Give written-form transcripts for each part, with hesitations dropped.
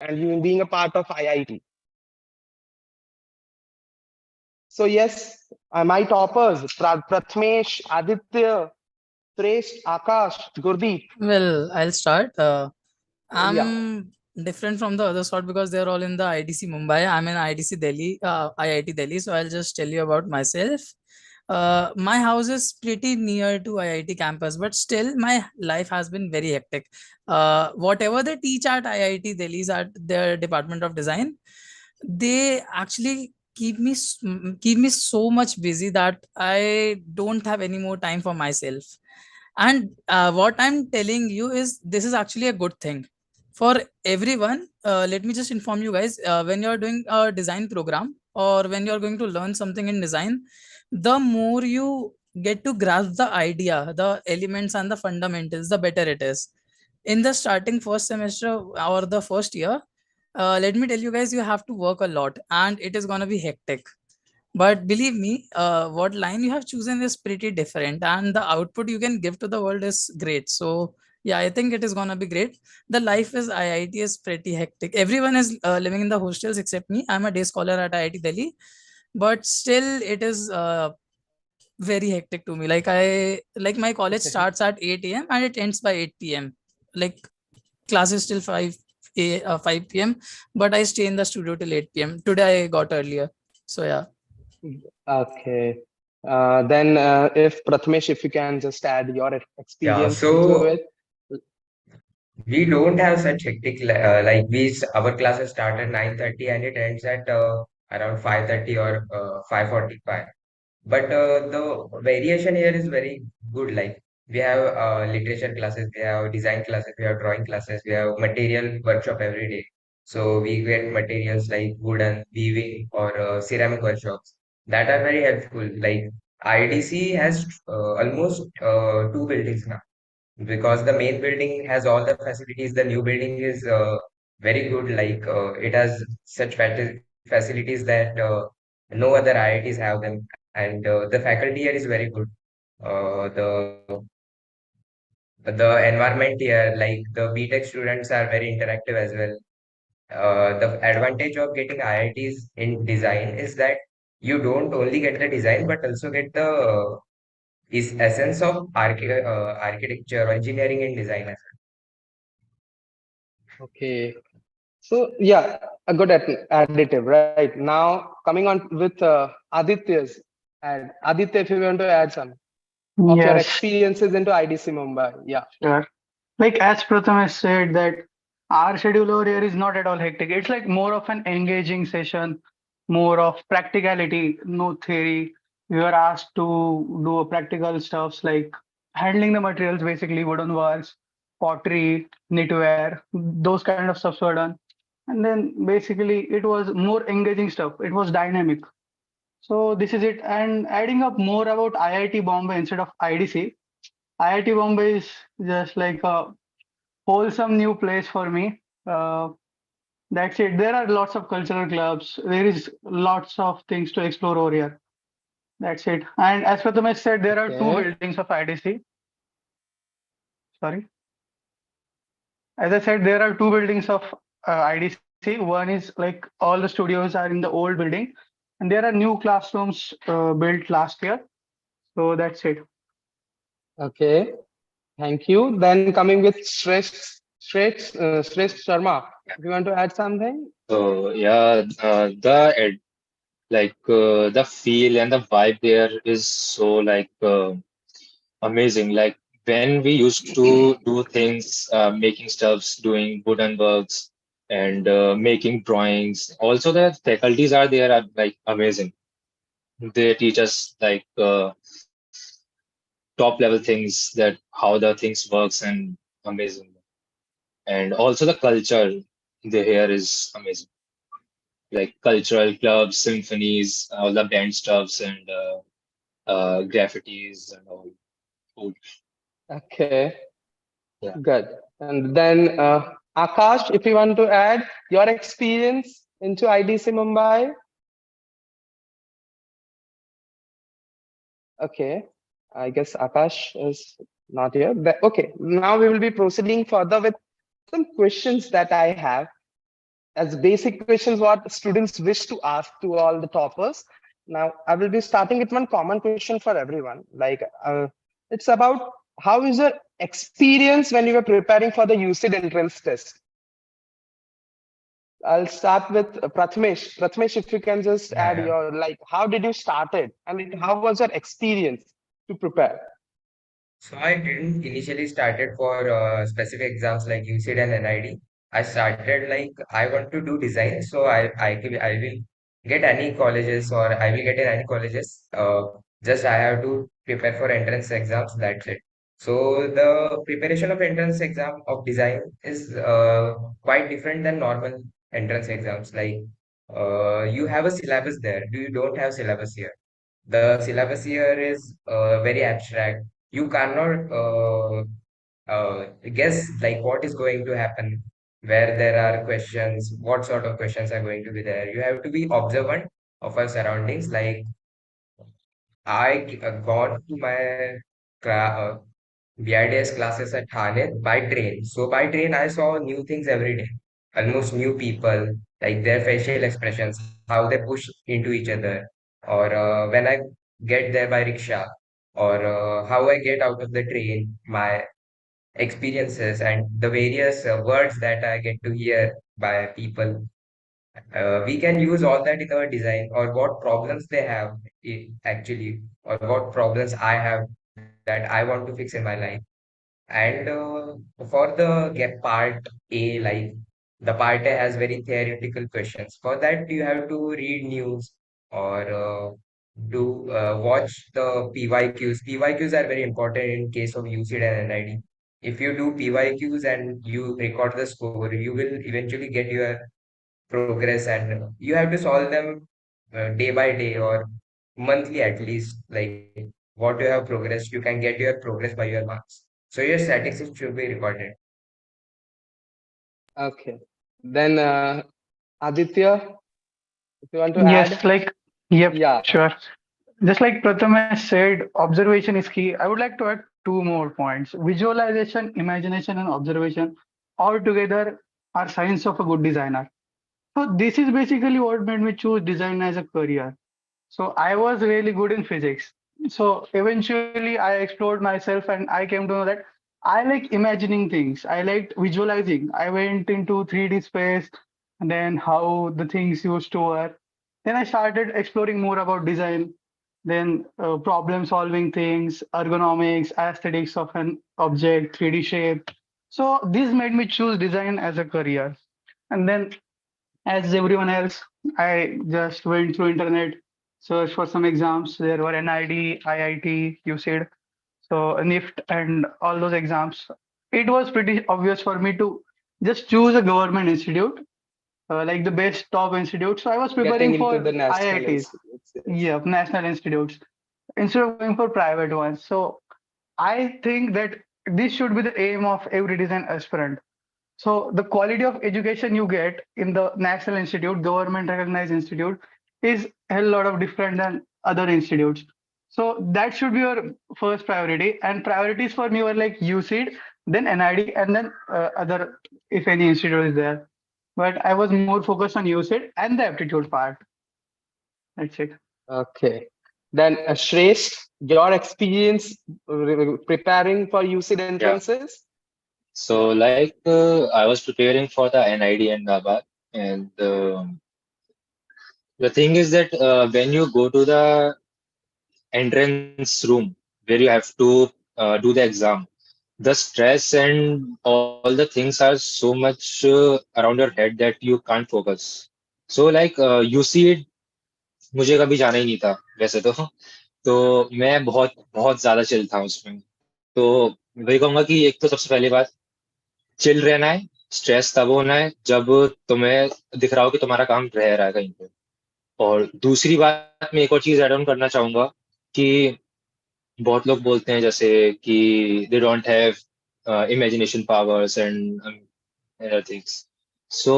and you being a part of IIT. So yes, my toppers, Prathamesh, Aditya, Suresh, Akash, Gurdeep. Well, I'll start. Yeah. I'm different from the other sort because they're all in the IDC Mumbai. I'm in IDC Delhi, IIT Delhi. So I'll just tell you about myself. My house is pretty near to IIT campus, but still my life has been very hectic. Whatever they teach at IIT Delhi's at their Department of Design, they actually keep me so much busy that I don't have any more time for myself. And what I'm telling you is this is actually a good thing for everyone. Let me just inform you guys, when you're doing a design program or when you're going to learn something in design, the more you get to grasp the idea, the elements and the fundamentals, the better it is. In the starting first semester or the first year, let me tell you guys, you have to work a lot and it is going to be hectic. But believe me, what line you have chosen is pretty different, and the output you can give to the world is great. So yeah, I think it is gonna be great. The life is IIT is pretty hectic. Everyone is living in the hostels except me. I'm a day scholar at IIT Delhi, but still it is very hectic to me. Like my college starts at 8 a.m. and it ends by 8 p.m. Like classes till 5 p.m. But I stay in the studio till 8 p.m. Today I got earlier. So yeah. Okay. Then if Prathamesh, if you can just add your Yeah, experience into so it. we don't have such hectic like our classes start at 9:30 and it ends at around 5:30 or 5:45. But the variation here is very good. Like we have literature classes, we have design classes, we have drawing classes, we have material workshop every day. So we get materials like wooden, weaving, or ceramic workshops that are very helpful. Like IDC has almost two buildings now because the main building has all the facilities. The new building is very good. Like it has such facilities that no other IITs have them, and the faculty here is very good. The environment here, like the BTech students are very interactive as well. The advantage of getting IITs in design is that you don't only get the design but also get the is essence of architecture or engineering in design as Okay. So yeah, a good additive, right? Now coming on with Aditya's, and Aditya, if you want to add some of your Yes, experiences into IDC Mumbai. Yeah. sure. Like as Pratham said that our schedule over here is not at all hectic. It's like more of an engaging session, more of practicality, no theory. We were asked to do practical stuffs like handling the materials, basically wooden works, pottery, knitwear, those kind of stuffs were done. And then basically it was more engaging stuff. It was dynamic. So this is it. And adding up more about IIT Bombay instead of IDC. IIT Bombay is just like a wholesome new place for me. That's it. There are lots of cultural clubs. There is lots of things to explore over here. That's it. And as Prathamesh said, there are two Okay. buildings of IDC. Sorry. As I said, there are two buildings of IDC. One is like all the studios are in the old building, and there are new classrooms built last year. So that's it. Okay. Thank you. Then coming with Shresh Sharma. If you want to add something. So yeah, the feel and the vibe there is so amazing. Like when we used to do things, making stuffs, doing wooden works, and making drawings. Also, the faculties are there are like amazing. They teach us top level things that how the things works and amazing. And also the culture they here is amazing. Like cultural clubs, symphonies, all the band stuffs and graffitis and all. Food. Okay. Yeah. Good. And then Akash, if you want to add your experience into IDC Mumbai. Okay. I guess Akash is not here. Okay. Now we will be proceeding further with some questions that I have. as basic questions what students wish to ask to all the toppers. Now, I will be starting with one common question for everyone. Like, it's about how is your experience when you were preparing for the UCEED entrance test? I'll start with Prathamesh. Prathamesh, if you can just add Yeah. your, like, how did you started? I mean, how was your experience to prepare? So I didn't initially started for specific exams like UCEED and NID. I started like I want to do design, so I will get any colleges or I will get in any colleges. Just I have to prepare for entrance exams. That's it. So the preparation of entrance exam of design is quite different than normal entrance exams. Like you have a syllabus there. You don't have syllabus here. The syllabus here is very abstract. You cannot guess like what is going to happen, where there are questions, what sort of questions are going to be there. You have to be observant of our surroundings. Like I got to my BRDS classes at Thane by train. So by train, I saw new things every day, almost new people, like their facial expressions, how they push into each other, or when I get there by rickshaw, or how I get out of the train, my experiences and the various words that I get to hear by people. We can use all that in our design, or what problems they have actually, or what problems I have that I want to fix in my life. And for the get part A, like the part A has very theoretical questions. For that, you have to read news or do watch the PYQs. PYQs are very important in case of UCEED and NID. If you do PYQs and you record the score, you will eventually get your progress, and you have to solve them day by day or monthly at least. Like what you have progressed, you can get your progress by your marks. So your statistics should be recorded. Okay. Then Aditya, if you want to Yes, add, like, yep, yeah. sure. Just like Prathamesh said, observation is key. I would like to add two more points. Visualization, imagination, and observation all together are signs of a good designer. So this is basically what made me choose design as a career. So I was really good in physics. So eventually I explored myself and I came to know that I like imagining things. I liked visualizing. I went into 3D space and then how the things used to work. Then I started exploring more about design, then problem solving things, ergonomics, aesthetics of an object, 3D shape. So this made me choose design as a career. And then as everyone else, I just went through internet, searched for some exams. There were NID, IIT, UCEED, so NIFT, and all those exams. It was pretty obvious for me to just choose a government institute, like the best top institute. So I was Getting preparing into the for national IITs, institutes. Yes. yeah, national institutes, instead of going for private ones. So I think that this should be the aim of every design aspirant. So the quality of education you get in the national institute, government recognized institute, is a hell lot of different than other institutes. So that should be your first priority. And priorities for me were like UCEED, then NID, and then other, if any institute is there. But I was more focused on UCEED and the aptitude part. That's it. Okay. Then Shresh, your experience preparing for UCEED Yeah. entrances? So like I was preparing for the NID and NABA, and the thing is that when you go to the entrance room where you have to do the exam, the stress and all the things are so much around your head that you can't focus. So like UCEED मुझे कभी जाना ही नहीं था वैसे तो मैं बहुत बहुत ज्यादा चिल था उसमें तो वही कहूंगा कि एक तो सबसे पहली बात चिल रहना है स्ट्रेस तब होना है जब तुम्हें दिख रहा हो कि तुम्हारा काम रह रहा है कहीं पे और दूसरी बात मैं एक और चीज ऐड ऑन करना चाहूंगा कि बहुत लोग बोलते हैं जैसे कि they don't have imagination powers and other things so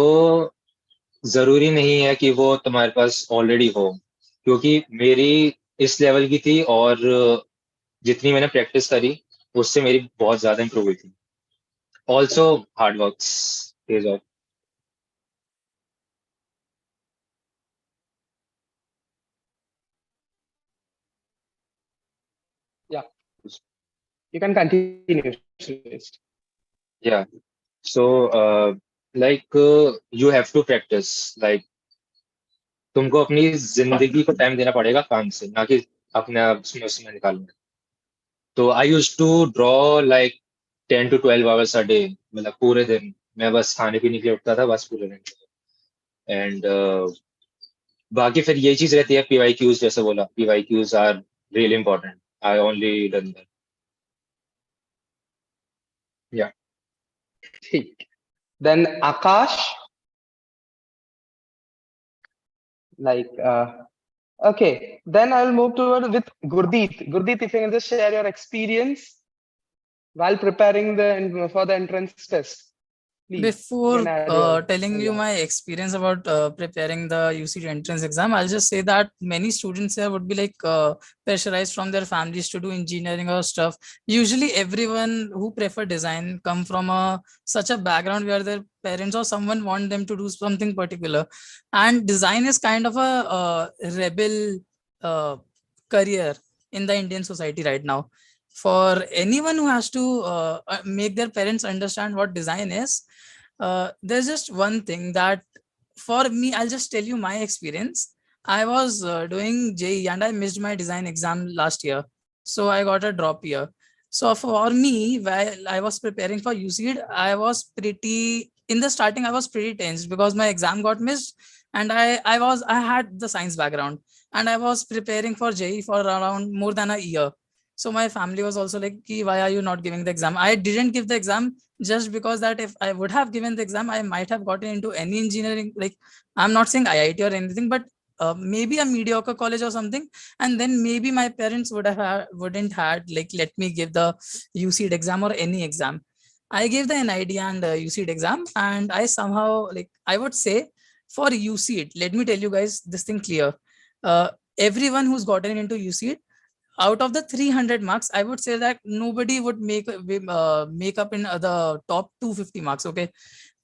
जरूरी नहीं है कि वो तुम्हारे पास ऑलरेडी हो क्योंकि मेरी इस लेवल की थी और जितनी मैंने प्रैक्टिस करी उससे मेरी बहुत ज्यादा इंप्रूव हुई थी also hard works pays off. You can continue, Shreyas. Yeah. So, you have to practice. Like, तुमको अपनी जिंदगी को टाइम देना पड़ेगा काम से, ना कि अपने आप समय निकालने। तो I use to draw like 10 to 12 hours a day, मतलब पूरे दिन मैं बस खाने पीने के लिए उठता था बस पूरे दिन। एंड बाकी फिर ये चीज रहती है, पीवाई क्यूज, जैसे बोला, PY Qs are really important. I only done that. या ठीक. Then Akash, like, okay. Then I'll move toward with Gurdeep. Gurdeep, if you can just share your experience while preparing for the entrance test. Please, Before you can add your telling you yeah. my experience about preparing the UCEED entrance exam, I'll just say that many students here would be like pressurized from their families to do engineering or stuff. Usually everyone who prefer design come from such a background where their parents or someone want them to do something particular. And design is kind of a rebel career in the Indian society right now. For anyone who has to make their parents understand what design is, there's just one thing that for me, I'll just tell you my experience. I was doing JEE and I missed my design exam last year. So I got a drop year. So for me, while I was preparing for UCEED, I was pretty, in the starting, I was pretty tense because my exam got missed and I had the science background and I was preparing for JEE for around more than a year. So my family was also like, why are you not giving the exam? I didn't give the exam just because that if I would have given the exam, I might have gotten into any engineering. Like, I'm not saying IIT or anything, but maybe a mediocre college or something. And then maybe my parents wouldn't had like let me give the UCEED exam or any exam. I gave the NID and UCEED exam, and I somehow, like, I would say for UCEED, let me tell you guys this thing clear. Everyone who's gotten into UCEED, out of the 300 marks, I would say that nobody would make up in the top 250 marks. Okay,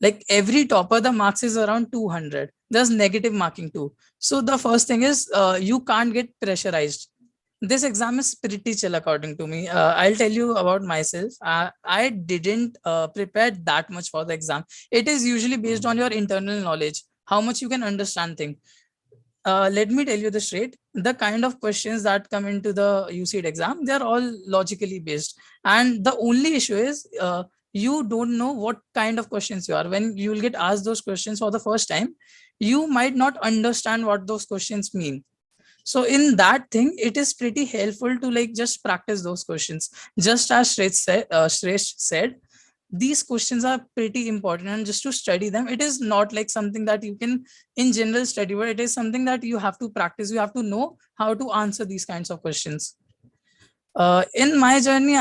like every topper, the marks is around 200. There's negative marking too. So the first thing is you can't get pressurized. This exam is pretty chill according to me. I'll tell you about myself. I didn't prepare that much for the exam. It is usually based on your internal knowledge, how much you can understand things. Let me tell you this straight. The kind of questions that come into the UCEED exam, they're all logically based. And the only issue is you don't know what kind of questions you are. When you will get asked those questions for the first time, you might not understand what those questions mean. So in that thing, it is pretty helpful to like just practice those questions. Just as Shresh said, these questions are pretty important, and just to study them, it is not like something that you can in general study, but it is something that you have to practice. You have to know how to answer these kinds of questions. In my journey,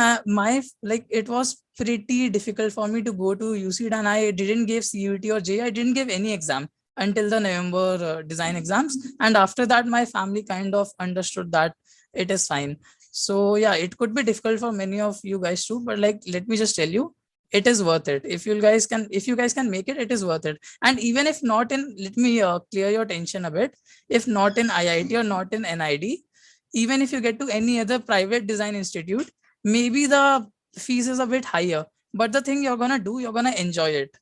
it was pretty difficult for me to go to UCEED, and I didn't give CUT or J. I didn't give any exam until the November design exams, and after that, my family kind of understood that it is fine. So yeah, it could be difficult for many of you guys too, but like let me just tell you, it is worth it. If you guys can make it, it is worth it. And even if not in, let me clear your tension a bit. If not in IIT or not in NID, even if you get to any other private design institute, maybe the fees is a bit higher, but the thing you're gonna do, you're gonna enjoy it.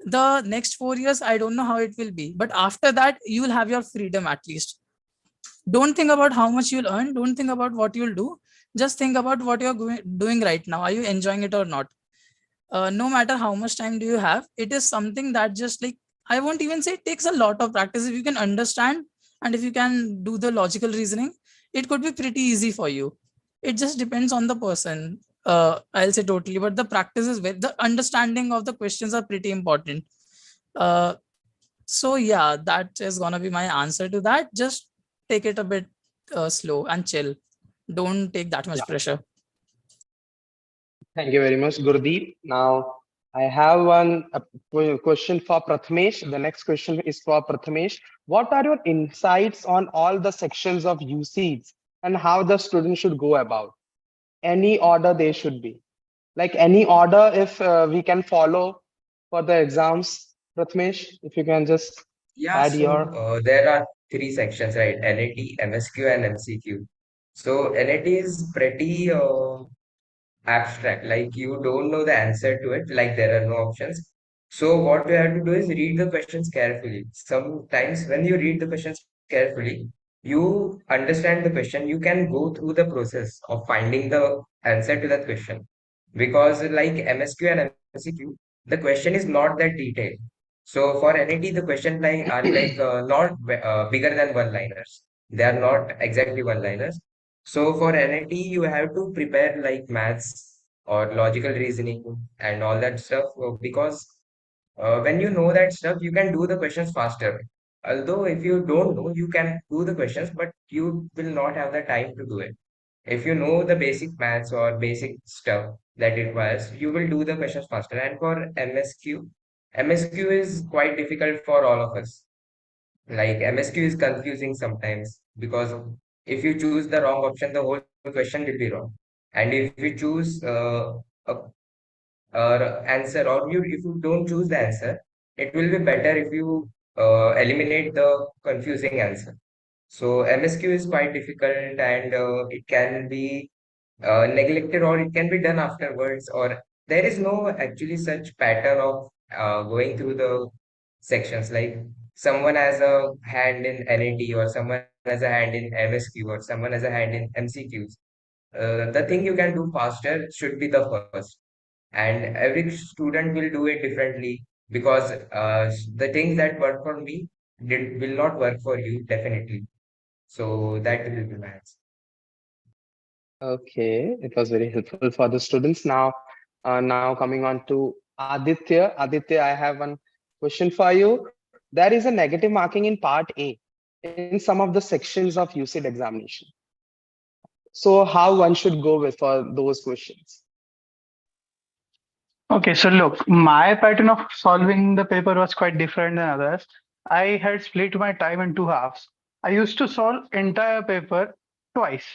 The next 4 years, I don't know how it will be, but after that, you will have your freedom at least. Don't think about how much you'll earn. Don't think about what you'll do. Just think about what you're doing right now. Are you enjoying it or not? No matter how much time do you have, it is something that just like, I won't even say it takes a lot of practice. If you can understand and if you can do the logical reasoning, it could be pretty easy for you. It just depends on the person. I'll say totally, but the practice is the understanding of the questions are pretty important. So yeah, that is gonna be my answer to that. Just take it a bit slow and chill. Don't take that much pressure. Thank you very much, Gurdeep. Now, I have a question for Prathamesh. The next question is for Prathamesh. What are your insights on all the sections of UCEEDs and how the student should go about? Any order they should be? Like any order if we can follow for the exams, Prathamesh, if you can just Yeah, add so your... there are three sections, right? NAT, MSQ, and MCQ. So NAT is pretty abstract, like you don't know the answer to it, like there are no options. So what you have to do is read the questions carefully. Sometimes when you read the questions carefully, you understand the question, you can go through the process of finding the answer to that question. Because like MSQ and MCQ, the question is not that detailed. So for NAT, the question like are like not bigger than one-liners. They are not exactly one-liners. So for NAT, you have to prepare like maths or logical reasoning and all that stuff because when you know that stuff, you can do the questions faster. Although if you don't know, you can do the questions, but you will not have the time to do it. If you know the basic maths or basic stuff that it requires, you will do the questions faster. And for MSQ is quite difficult for all of us. Like MSQ is confusing sometimes because if you choose the wrong option, the whole question will be wrong. And if you choose a answer, or if you don't choose the answer, it will be better if you eliminate the confusing answer. So MSQ is quite difficult and it can be neglected or it can be done afterwards, or there is no actually such pattern of going through the sections. Like someone has a hand in NAT or someone has a hand in MSQ or someone has a hand in MCQs. The thing you can do faster should be the first, and every student will do it differently because the things that work for me will not work for you definitely. So that will be my answer. Okay, it was very helpful for the students. Now coming on to Aditya. Aditya, I have one question for you. There is a negative marking in part A in some of the sections of UCEED examination. So how one should go with for those questions? Okay, so look, my pattern of solving the paper was quite different than others. I had split my time in two halves. I used to solve entire paper twice.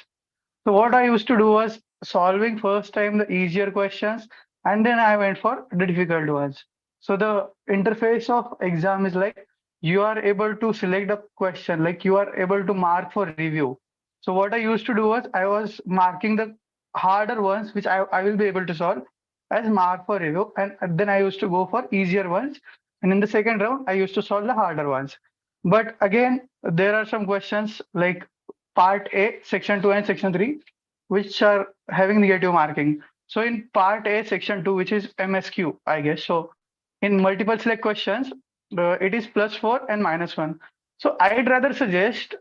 So what I used to do was solving first time the easier questions, and then I went for the difficult ones. So the interface of exam is like you are able to select a question, like you are able to mark for review. So what I used to do was I was marking the harder ones, which I will be able to solve as mark for review, and then I used to go for easier ones. And in the second round, I used to solve the harder ones. But again, there are some questions like part A, section 2 and section 3, which are having negative marking. So in part A, section 2, which is MSQ, I guess. So in multiple select questions, it is +4 and -1. So I'd rather suggest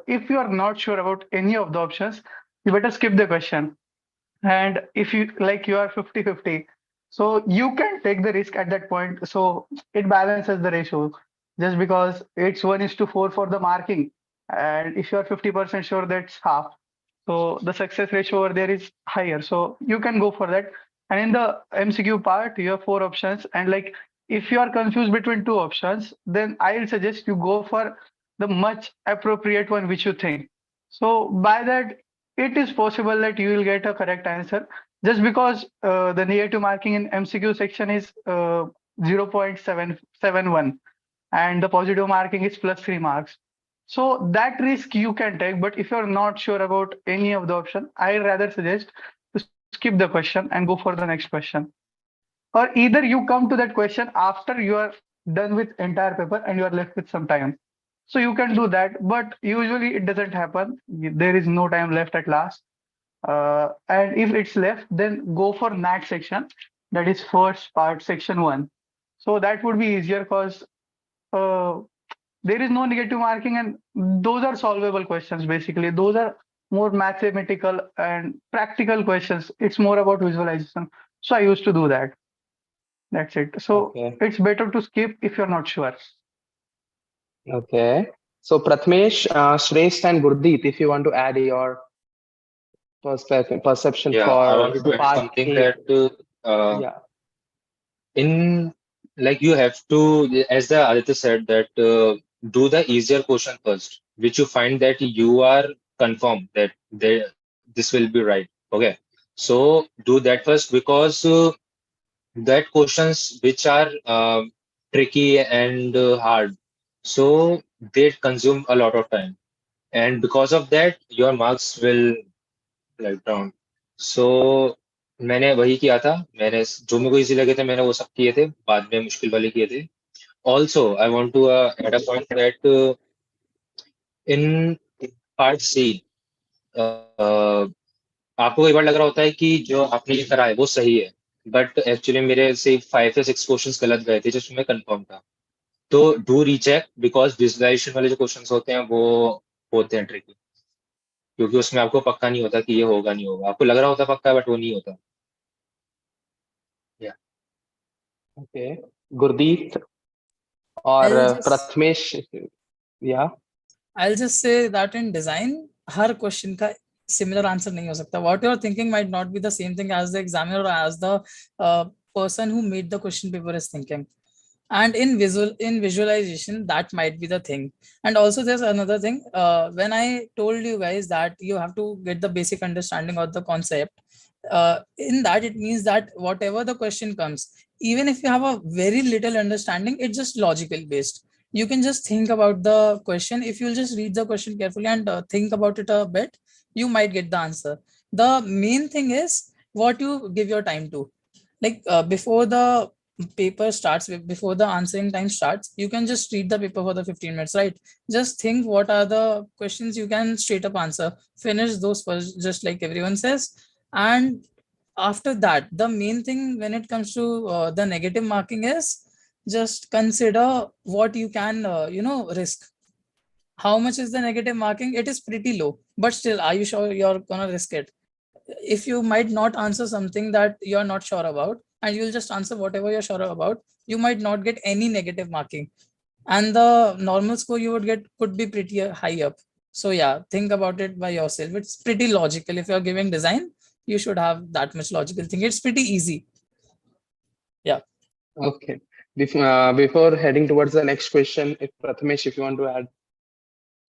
if you are not sure about any of the options, you better skip the question. And if you like you are 50-50, so you can take the risk at that point. So it balances the ratio just because it's 1:4 for the marking. And if you're 50% sure, that's half. So the success ratio over there is higher. So you can go for that. And in the MCQ part, you have four options. And like if you are confused between two options, then I'll suggest you go for the much appropriate one which you think. So by that, it is possible that you will get a correct answer just because the negative marking in MCQ section is 0.771 and the positive marking is +3 marks. So that risk you can take, but if you're not sure about any of the option, I rather suggest to skip the question and go for the next question. Or either you come to that question after you are done with entire paper and you are left with some time. So you can do that, but usually it doesn't happen. There is no time left at last. And if it's left, then go for NAT section. That is first part, section 1. So that would be easier because uh, there is no negative marking and those are solvable questions basically. Those are more mathematical and practical questions. It's more about visualization. So I used to do that. That's it. So Okay. it's better to skip if you're not sure. Okay. So Pratmesh, Shrestha and Gurdeep, if you want to add your perception Yeah, I for wanted to add part something A. that Yeah. in like you have to, as the Aditya said, that do the easier question first, which you find that you are confirmed that this will be right. Okay, so do that first because that questions which are tricky and hard, so they consume a lot of time. and because of that your marks will like down. So मैंने वही किया था, मैंने जो मेरे को easy लगे थे मैंने वो सब किए थे, बाद में मुश्किल वाले किए थे. Also I want to add a point that in part C आपको कई बार लग रहा होता है कि जो आपने ये करा है वो सही है, बट एक्चुअली मेरे से 5 या 6 क्वेश्चंस गलत गए थे जिसमें कंफर्म था. तो डू रीचेक, बिकॉज विजुअलाइजेशन वाले जो क्वेश्चंस होते हैं वो होते हैं ट्रिकी, क्योंकि उसमें आपको पक्का नहीं होता कि ये होगा नहीं होगा, आपको लग रहा होता पक्का बट वो नहीं होता. Okay. Gurdeep or Prathamesh. Yeah. I'll just say that in design, her question का similar answer नहीं हो सकता. What you're thinking might not be the same thing as the examiner or as the person who made the question paper is thinking. And in visualization, that might be the thing. And also there's another thing. When I told you guys that you have to get the basic understanding of the concept, in that it means that whatever the question comes, even if you have a very little understanding, it's just logical based. You can just think about the question. If you'll just read the question carefully and think about it a bit, you might get the answer. The main thing is what you give your time to. Like before the paper starts, before the answering time starts, you can just read the paper for the 15 minutes, right? Just think what are the questions you can straight up answer. Finish those first, just like everyone says. And after that, the main thing when it comes to the negative marking is just consider what you can, risk. How much is the negative marking? It is pretty low, but still, are you sure you're gonna risk it? If you might not answer something that you're not sure about, and you'll just answer whatever you're sure about, you might not get any negative marking. And the normal score you would get could be pretty high up. So yeah, think about it by yourself. It's pretty logical. If you're giving design, you should have that much logical thing. It's pretty easy. Yeah. Okay. Before heading towards the next question, if Prathamesh, if you want to add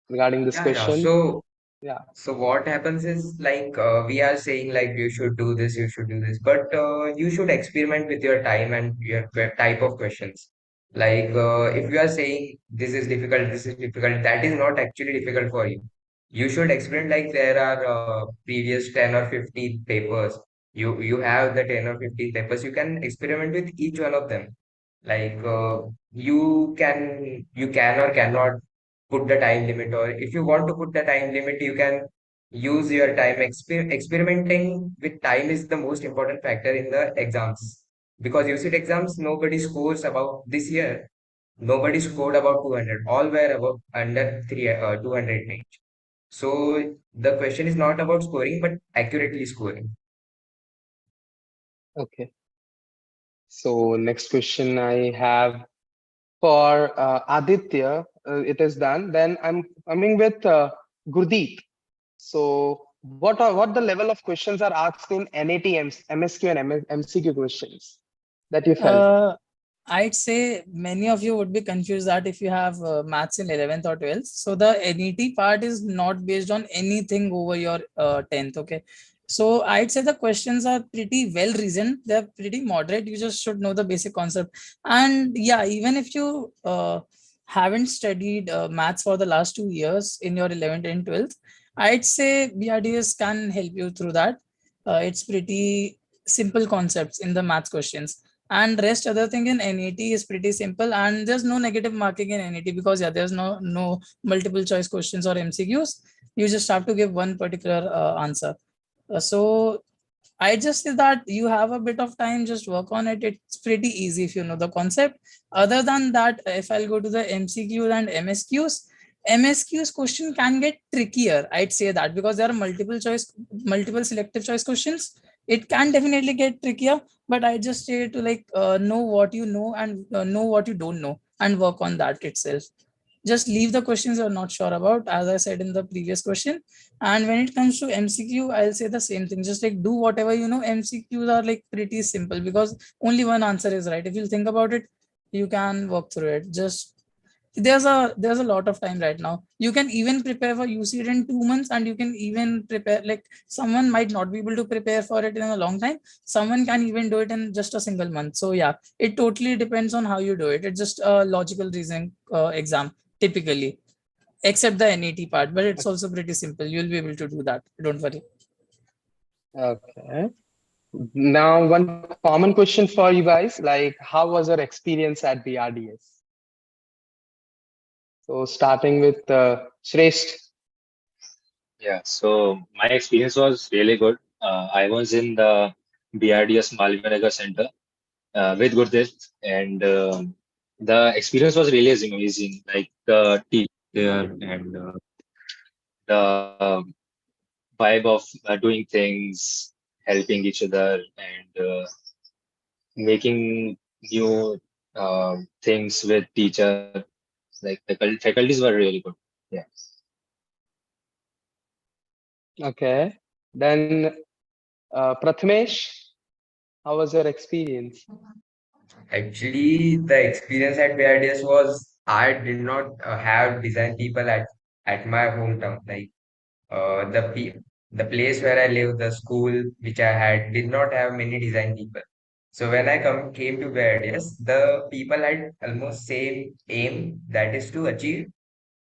regarding this question. So yeah. So what happens is like we are saying like you should do this, you should do this, but you should experiment with your time and your type of questions. Like if you are saying this is difficult, that is not actually difficult for you. You should experiment like there are previous 10 or 15 papers. You have the 10 or 15 papers. You can experiment with each one of them. Like you can or cannot put the time limit, or if you want to put the time limit you can use your time. Experimenting with time is the most important factor in the exams, because UCEED exams nobody scores about this year, nobody scored about 200, all were about under 200 range. So the question is not about scoring but accurately scoring. Okay. So next question I have for Aditya, it is done. Then I'm coming with Gurdeep. So what the level of questions are asked in NAT, MSQ and MCQ questions that you felt? I'd say many of you would be confused that if you have maths in 11th or 12th. So the NET part is not based on anything over your 10th. Okay. So I'd say the questions are pretty well reasoned. They're pretty moderate. You just should know the basic concept. And yeah, even if you haven't studied maths for the last 2 years in your 11th and 12th, I'd say BRDS can help you through that. It's pretty simple concepts in the maths questions. And rest other thing in NET is pretty simple, and there's no negative marking in NET because yeah, there's no multiple choice questions or MCQs. You just have to give one particular answer. So I just say that you have a bit of time, just work on it. It's pretty easy if you know the concept. Other than that, if I'll go to the MCQs and MSQs question can get trickier. I'd say that because there are multiple selective choice questions. It can definitely get trickier, but I just say to like know what you know and know what you don't know and work on that itself. Just leave the questions you're not sure about, as I said in the previous question. And when it comes to MCQ, I'll say the same thing. Just like do whatever you know. MCQs are like pretty simple because only one answer is right. If you think about it, you can work through it. Just there's a lot of time right now. You can even prepare for UCEED in 2 months, and you can even prepare, like someone might not be able to prepare for it in a long time. Someone can even do it in just a single month. So yeah, it totally depends on how you do it. It's just a logical reasoning exam typically. except the NET part, but it's also pretty simple. You'll be able to do that. Don't worry. Okay. Now, one common question for you guys, like, how was your experience at BRDS? So starting with Shresth. Yeah, so my experience was really good. I was in the BRDS Malvinagar Center with Gurdeep, and the experience was really amazing. Like the teacher there and the vibe of doing things, helping each other, and making new things with teacher. Like faculties were really good. Yeah. Okay. Then Prathamesh, how was your experience? Actually, the experience at BRDS was I did not have design people at my hometown. Like the place where I live, the school which I had did not have many design people. So when I came to BRDS, the people had almost same aim, that is to achieve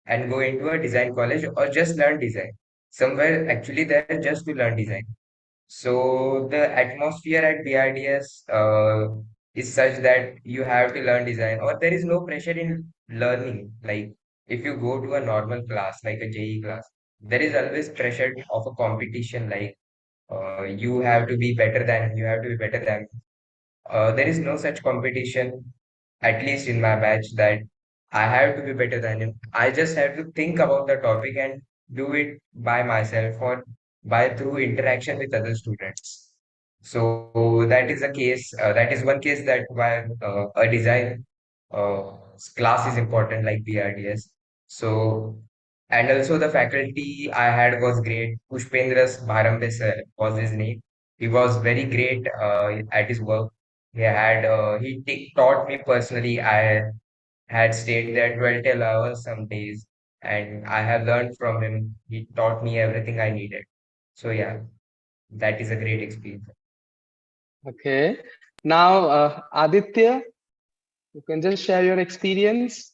and go into a design college or just learn design. Somewhere actually there just to learn design. So the atmosphere at BRDS is such that you have to learn design, or there is no pressure in learning. Like if you go to a normal class, like a JE class, there is always pressure of a competition. Like you have to be better than. There is no such competition, at least in my batch, that I have to be better than him. I just have to think about the topic and do it by myself or by through interaction with other students. So that is a case. That is one case that why a design uh, class is important, like BRDS. So and also the faculty I had was great. Pushpendras Bharambe sir was his name. He was very great at his work. He taught me personally. I had stayed there 12 hours some days, and I have learned from him. He taught me everything I needed. So yeah, that is a great experience. Okay. Now, Aditya, you can just share your experience.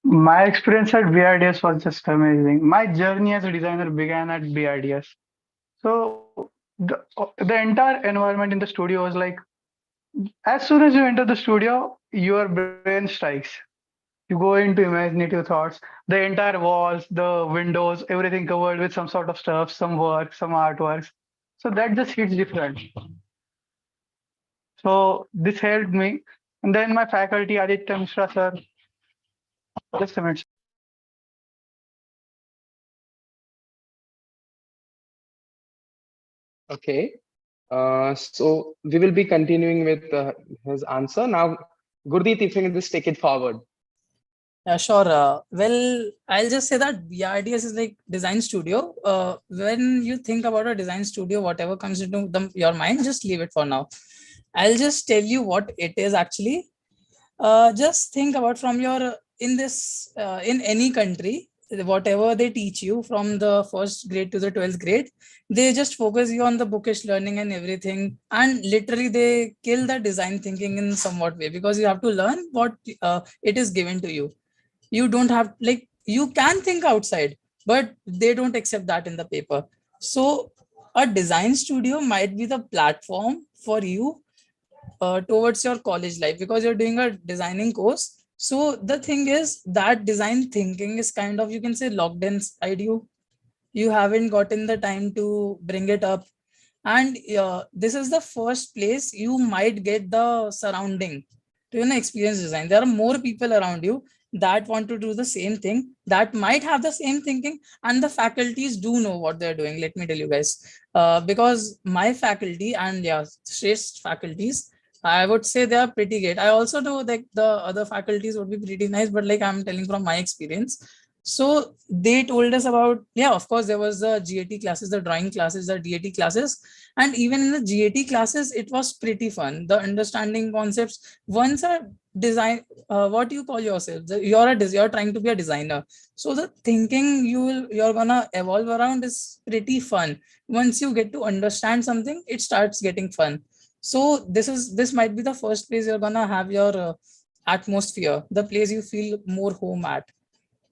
My experience at BRDS was just amazing. My journey as a designer began at BRDS. So the entire environment in the studio was like, as soon as you enter the studio, your brain strikes. You go into imaginative thoughts. The entire walls, the windows, everything covered with some sort of stuff, some work, some artworks. So that just hits different. So this helped me. And then my faculty, Aditya Mishra sir, just a minute. Okay. So we will be continuing with his answer. Now, Gurdeep, if you can just take it forward. Yeah, sure. Well, I'll just say that BRDS is like design studio. When you think about a design studio, whatever comes into your mind, just leave it for now. I'll just tell you what it is actually. Just think about from your in any country, whatever they teach you from the first grade to the 12th grade, they just focus you on the bookish learning and everything, and literally they kill the design thinking in somewhat way, because you have to learn what it is given to you. You don't have, like, you can think outside, but they don't accept that in the paper. So a design studio might be the platform for you towards your college life, because you're doing a designing course. So the thing is that design thinking is kind of, you can say, locked inside you. You haven't gotten the time to bring it up, and this is the first place you might get the surrounding to experience design. There are more people around you that want to do the same thing, that might have the same thinking, and the faculties do know what they're doing. Let me tell you guys, because my faculty and yeah, Shrestha faculties, I would say they are pretty great. I also know that the other faculties would be pretty nice, but like I'm telling from my experience. So they told us about, yeah, of course, there was the GAT classes, the drawing classes, the DAT classes. And even in the GAT classes, it was pretty fun. The understanding concepts, once a design, what you call yourself, you're trying to be a designer. So the thinking you're gonna evolve around is pretty fun. Once you get to understand something, it starts getting fun. So this might be the first place you're gonna have your atmosphere, the place you feel more home at.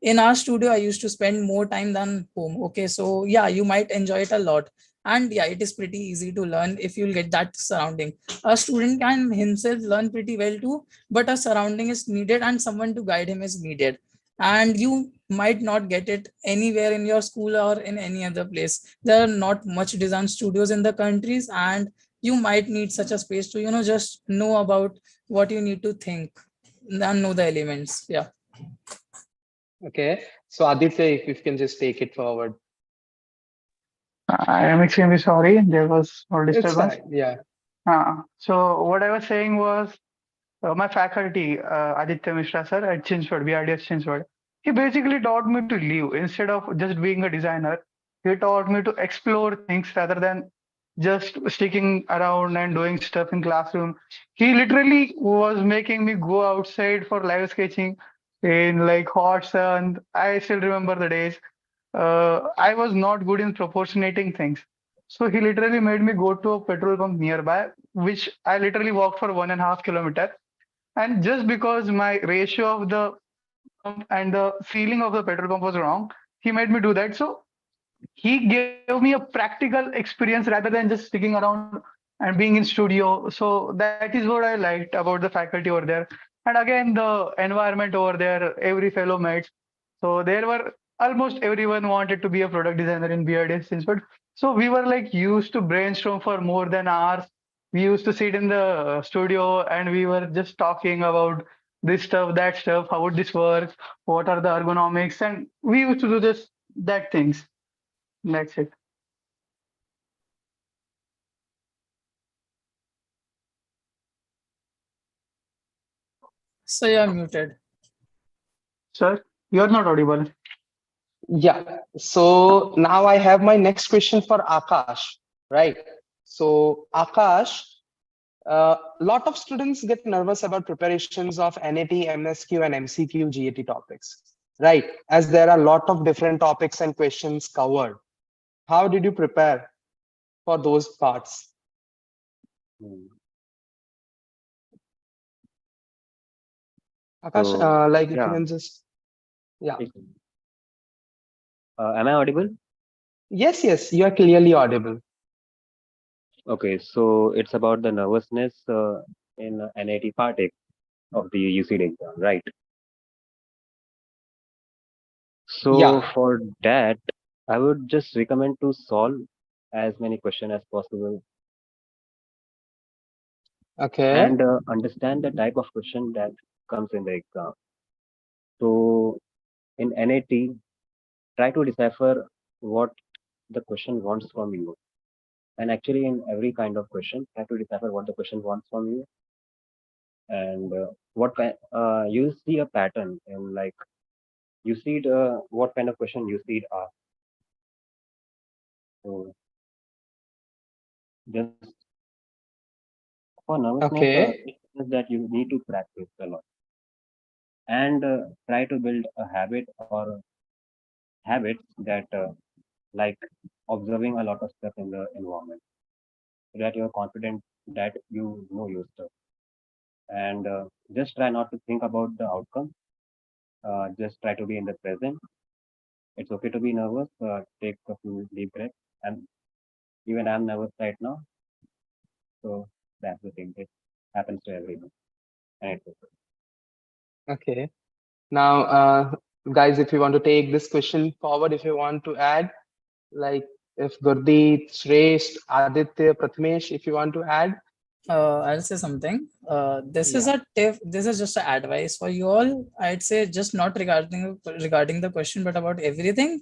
in our studio, I used to spend more time than home. Okay, so yeah, you might enjoy it a lot. And yeah, it is pretty easy to learn if you'll get that surrounding. A student can himself learn pretty well too, but a surrounding is needed and someone to guide him is needed. And you might not get it anywhere in your school or in any other place. There are not much design studios in the countries, and you might need such a space to, just know about what you need to think and know the elements. Yeah. Okay. So Aditya, if you can just take it forward. I am extremely sorry. There was no It's disturbance. fine. Yeah. So what I was saying was my faculty, Aditya Mishra sir at Chinsford, BRDS Chinsford, he basically taught me to live instead of just being a designer. He taught me to explore things rather than just sticking around and doing stuff in classroom. He literally was making me go outside for live sketching in like hot sun. I still remember the days. I was not good in proportionating things. So he literally made me go to a petrol pump nearby, which I literally walked for 1.5 kilometers. And just because my ratio of the pump and the ceiling of the petrol pump was wrong, he made me do that. So he gave me a practical experience rather than just sticking around and being in studio. So that is what I liked about the faculty over there. And again, the environment over there, every fellow mates. So there were almost everyone wanted to be a product designer in BRDS Institute. So we were like used to brainstorm for more than hours. We used to sit in the studio and we were just talking about this stuff, that stuff, how would this work, what are the ergonomics, and we used to do this that things. That's it. So you're muted. Sir, you're not audible. Yeah. So now I have my next question for Akash, right? So Akash, lot of students get nervous about preparations of NAT, MSQ, and MCQ GAT topics, right? As there are a lot of different topics and questions covered. How did you prepare for those parts? Akash, So, like if you yeah. can just, yeah. Am I audible? Yes, yes, you are clearly audible. Okay, so it's about the nervousness in NAT part A of the UCEED exam, right? So Yeah. for that, I would just recommend to solve as many questions as possible Okay. and understand the type of question that comes in the exam. So in NAT, try to decipher what the question wants from you. And actually, in every kind of question, try to decipher what the question wants from you. And what kind, you'll see a pattern in like you see what kind of question you see are. So just for nervousness, Okay. it's that you need to practice a lot and try to build a habit or habits that like observing a lot of stuff in the environment so that you're confident that you know your stuff. And just try not to think about the outcome. Just try to be in the present. It's okay to be nervous. Take a few deep breaths. And even I'm nervous right now. So that's the thing. It happens to everyone. And it's okay. Okay. Now, guys, if you want to take this question forward, if you want to add, like if Gurdeep, Shrestha, Aditya, Prathamesh, if you want to add. I'll say something. This is a tip. This is just an advice for you all. I'd say just not regarding the question, but about everything.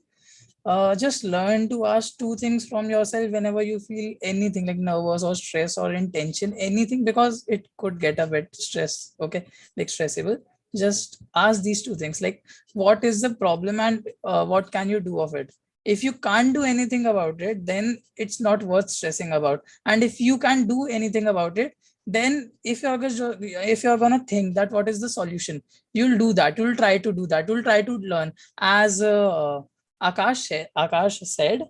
Just learn to ask two things from yourself whenever you feel anything like nervous or stress or in tension, anything, because it could get a bit stress. Okay, like stressable. Just ask these two things, like what is the problem and what can you do of it. If you can't do anything about it, then it's not worth stressing about. And if you can do anything about it, then if you're gonna think that what is the solution, you'll do that. You'll try to do that. You'll try to learn. As Akash said,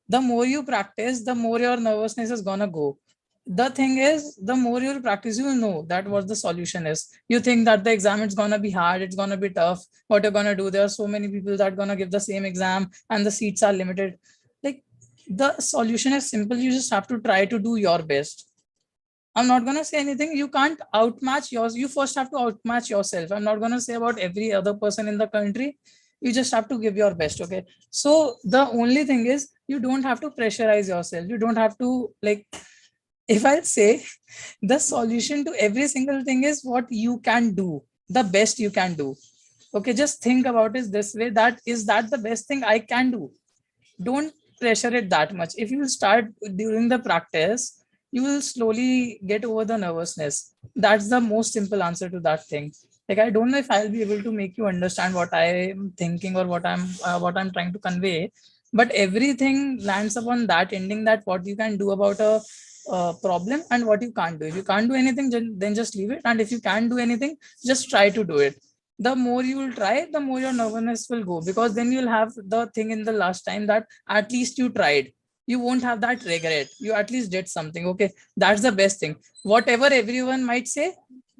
the more you practice, the more your nervousness is gonna go. the thing is, the more you'll practice, you'll know that what the solution is. You think that the exam is gonna be hard, it's gonna be tough. What you're gonna do? There are so many people that gonna give the same exam, and the seats are limited. Like, the solution is simple. You just have to try to do your best. I'm not gonna say anything. You can't outmatch yours. You first have to outmatch yourself. I'm not gonna say about every other person in the country. You just have to give your best. Okay. So the only thing is, you don't have to pressurize yourself. You don't have to, like, if I say, the solution to every single thing is what you can do, the best you can do. Okay, just think about it this way: that is that the best thing I can do. Don't pressure it that much. If you start during the practice, you will slowly get over the nervousness. That's the most simple answer to that thing. Like, I don't know if I'll be able to make you understand what I'm thinking or what I'm trying to convey, but everything lands upon that ending, that what you can do about a problem and what you can't do. If you can't do anything, then just leave it, and if you can do anything, just try to do it. The more you will try, the more your nervousness will go, because then you'll have the thing in the last time that at least you tried. You won't have that regret. You at least did something. Okay, that's the best thing. Whatever everyone might say,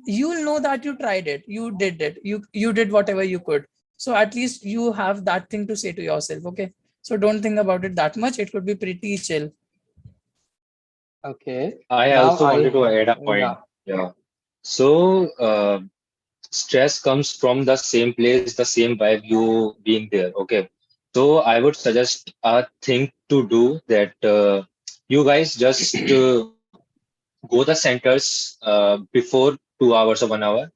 you'll know that you tried it, you did it, you did whatever you could. So at least you have that thing to say to yourself. Okay, so don't think about it that much. It could be pretty chill. Okay. I Now also I wanted to add a yeah. point. Yeah. So, stress comes from the same place, the same vibe, you being there. Okay. So I would suggest a thing to do that you guys just go the centers before 2 hours or 1 hour,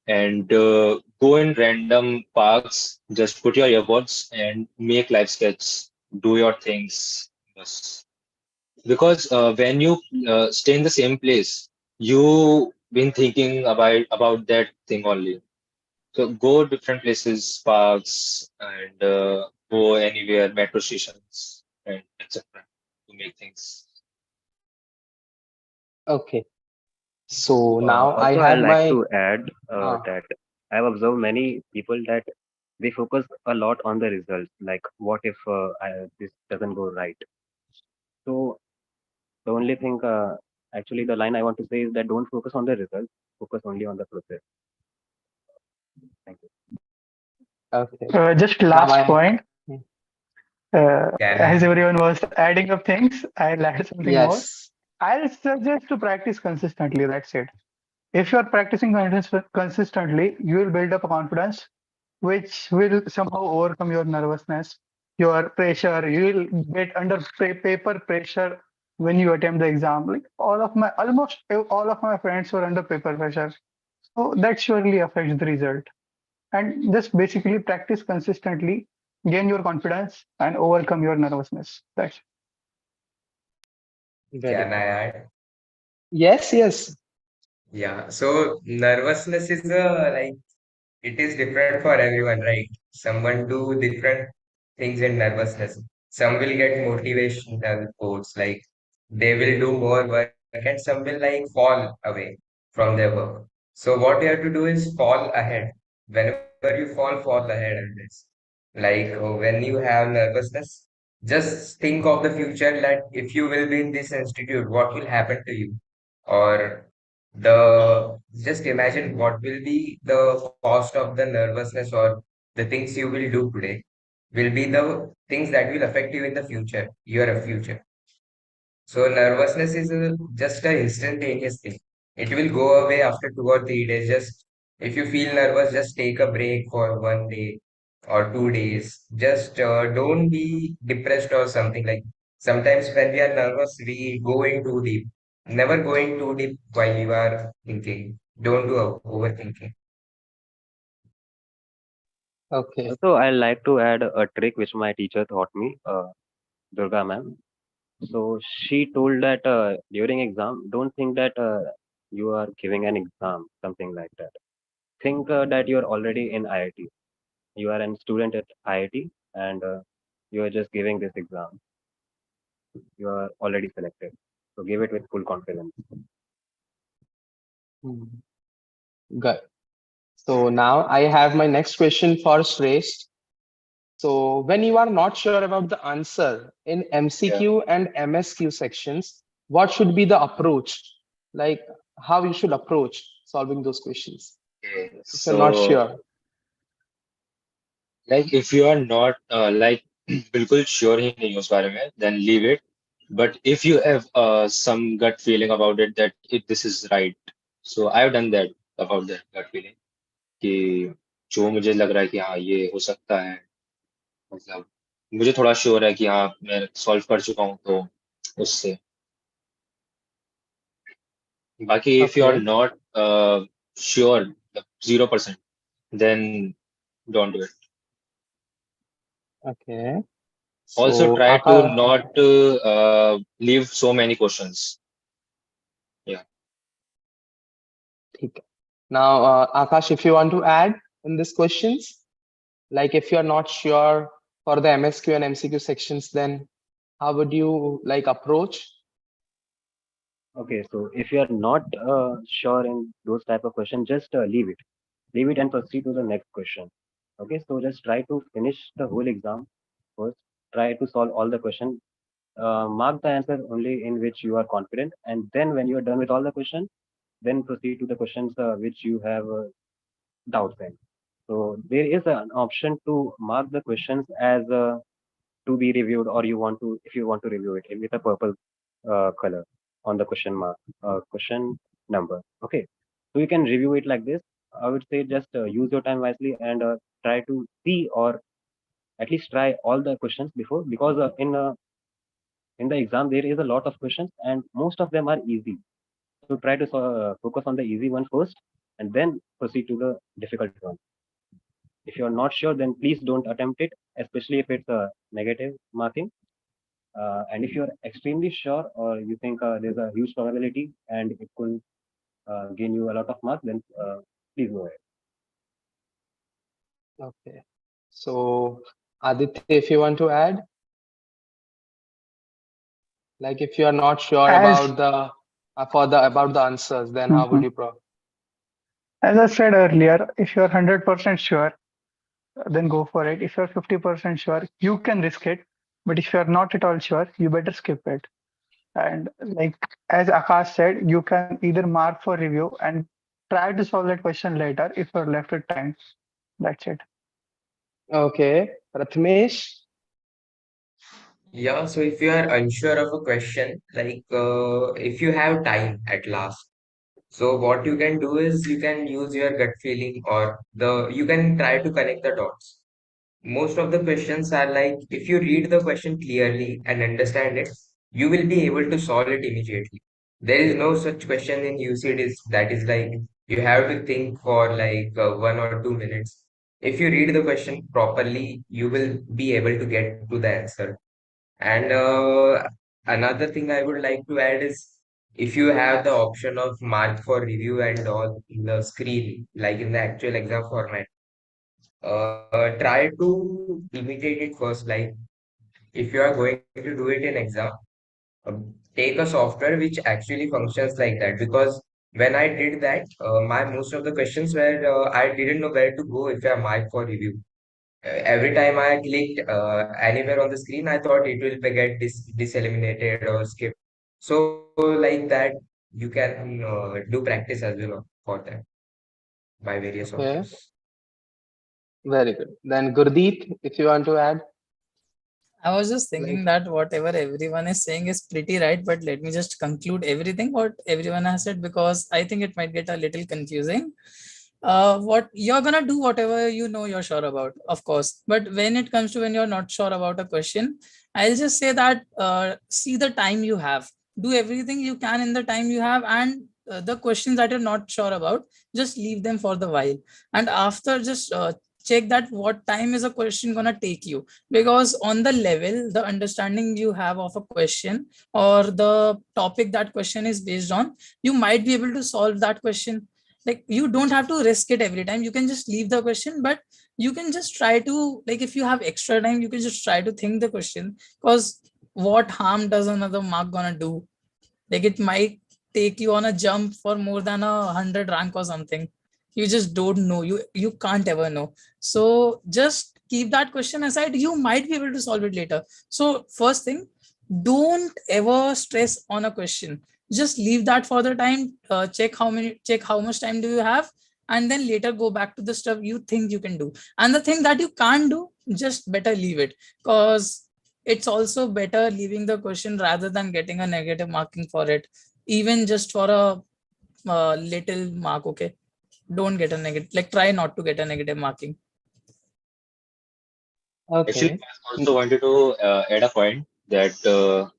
and go in random parks, just put your earbuds and make live sketch, do your things. Yes. Because when you stay in the same place, you been thinking about that thing only. So go different places, parks, and go anywhere, metro stations, and etc. to make things. Okay. So now I Also, I'd have like my to add that I've observed many people that they focus a lot on the results. Like, what if this doesn't go right? So the only thing, actually, the line I want to say is that don't focus on the results, focus only on the process. Thank you. okay. Just Now last I point. Can As I? everyone was adding up things, I'll add something more. yes. I'll suggest to practice consistently. That's it. If you are practicing consistently, you will build up a confidence which will somehow overcome your nervousness, your pressure. You will get under paper pressure when you attempt the exam. Like almost all of my friends were under paper pressure. So that surely affects the result. And just basically practice consistently, gain your confidence, and overcome your nervousness. That's Very Can I good. add? Yes, yes. Yeah. So nervousness is like it is different for everyone, right? Someone do different things in nervousness. Some will get motivational quotes, like they will do more work, and some will like fall away from their work. So what you have to do is fall ahead. Whenever you fall ahead on this. Like when you have nervousness, just think of the future that if you will be in this institute, what will happen to you? Or just imagine what will be the cost of the nervousness, or the things you will do today will be the things that will affect you in the future, your future. So nervousness is just an instantaneous thing. It will go away after 2 or 3 days. Just if you feel nervous, just take a break for 1 day or 2 days. Just don't be depressed or something. Like sometimes when we are nervous, we go in too deep. Never going too deep while you are thinking. Don't do overthinking. Okay. Also, I like to add a trick which my teacher taught me, Durga ma'am. So she told that during exam, don't think that you are giving an exam, something like that. Think that you are already in IIT. You are a student at IIT, and you are just giving this exam. You are already selected. So give it with full confidence. Hmm. Good. So now I have my next question for Shreyas. So when you are not sure about the answer in Yeah. MCQ and MSQ sections, what should be the approach, like how you should approach solving those questions Okay, if you're not so sure. like if you are not like बिल्कुल sure ही नहीं हो उस बारे में, then leave it. But if you have some gut feeling about it that this is right, so I've done that about that gut feeling कि जो मुझे लग रहा है कि हाँ ये हो सकता है, मतलब मुझे थोड़ा श्योर है कि हाँ मैं सॉल्व कर चुका हूँ तो उससे बाकी if you are Okay. not sure 0%, then don't do it. Okay. Also So try to Akash, not leave so many questions. Yeah. ठीक है. Now Akash, if you want to add in these questions, like if you're not sure for the MSQ and MCQ sections, then how would you like approach? Okay, so if you are not sure in those type of questions, just leave it and proceed to the next question. Okay, so just try to finish the whole exam first. Try to solve all the questions. Mark the answer only in which you are confident, and then when you are done with all the questions, then proceed to the questions which you have doubts in. So there is an option to mark the questions as to be reviewed, or you want to, if you want to review it with a purple color on the question mark, question number. Okay, so you can review it like this. I would say just use your time wisely and try to see, or at least try all the questions before, because in the exam there is a lot of questions and most of them are easy. So try to focus on the easy one first and then proceed to the difficult one. If you're not sure, then please don't attempt it, especially if it's a negative marking. And if you're extremely sure, or you think there's a huge probability and it could gain you a lot of marks, then please go ahead. Okay. So Aditya, if you want to add, like if you are not sure As about the about the answers, then how would you as I said earlier, if you're 100% sure, then go for it. If you're 50% sure, you can risk it. But if you're not at all sure, you better skip it. And like as Akash said, you can either mark for review and try to solve that question later if you're left with time. That's it. Okay, Prathamesh. Yeah, so if you are unsure of a question, like if you have time at last, so what you can do is you can use your gut feeling, or you can try to connect the dots. Most of the questions are like, if you read the question clearly and understand it, you will be able to solve it immediately. There is no such question in UCEED that is like you have to think for like 1 or 2 minutes. If you read the question properly, you will be able to get to the answer. And another thing I would like to add is, if you have the option of mark for review and all in the screen, like in the actual exam format, try to imitate it first. Like if you are going to do it in exam, take a software which actually functions like that. Because when I did that, my most of the questions were I didn't know where to go if I mark for review. Every time I clicked anywhere on the screen, I thought it will get diseliminated or skipped. So like that, you can do practice as well for that by various Okay, softwares. very good. Then Gurdeep, if you want to add, I was just thinking like that whatever everyone is saying is pretty right, but let me just conclude everything what everyone has said, because I think it might get a little confusing. What you're gonna do, whatever you know you're sure about, of course. But when it comes to when you're not sure about a question, I'll just say that see the time you have, do everything you can in the time you have, and the questions that you're not sure about, just leave them for the while. And after, just check that what time is a question gonna take you, because on the level, the understanding you have of a question or the topic that question is based on, you might be able to solve that question. Like, you don't have to risk it every time, you can just leave the question, but you can just try to, like, if you have extra time, you can just try to think the question, because what harm does another mark gonna do? Like, it might take you on a jump for more than 100 rank or something. You just don't know, you can't ever know. So just keep that question aside, you might be able to solve it later. So first thing, don't ever stress on a question. Just leave that for the time. Check how much time do you have, and then later go back to the stuff you think you can do. And the thing that you can't do, just better leave it, because it's also better leaving the question rather than getting a negative marking for it, even just for a little mark. Okay, don't get a negative, like try not to get a negative marking. Actually, Okay. I also wanted to add a point that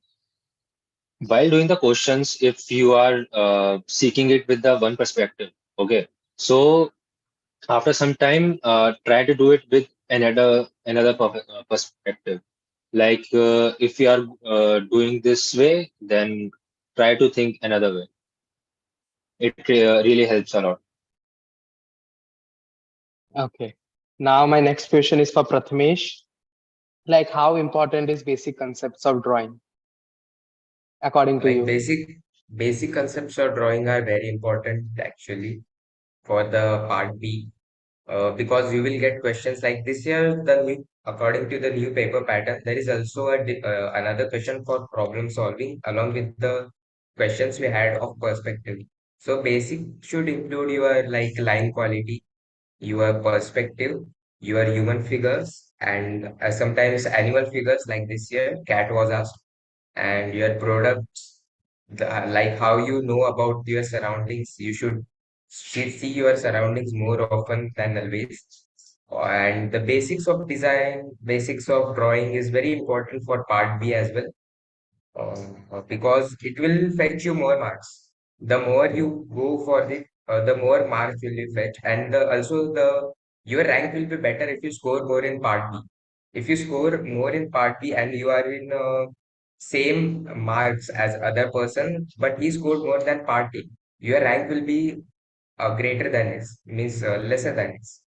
while doing the questions, if you are seeking it with the one perspective, okay, so after some time, try to do it with another perspective. Like if you are doing this way, then try to think another way. It really helps a lot. Okay. Now my next question is for Prathamesh. Like, how important is basic concepts of drawing according to Like you? basic concepts of drawing are very important actually for the part B. Because you will get questions like this year, according to the new paper pattern, there is also another question for problem solving along with the questions we had of perspective. So basic should include your like line quality, your perspective, your human figures, and sometimes animal figures like this year, cat was asked, and your products, like how you know about your surroundings. You should see your surroundings more often than always. And the basics of design, basics of drawing is very important for part B as well, because it will fetch you more marks. The more you go for it, the more marks will you fetch, and also the your rank will be better if you score more in part B. If you score more in part B and you are in same marks as other person, but he scored more than part A, your rank will be greater than his, means lesser than his.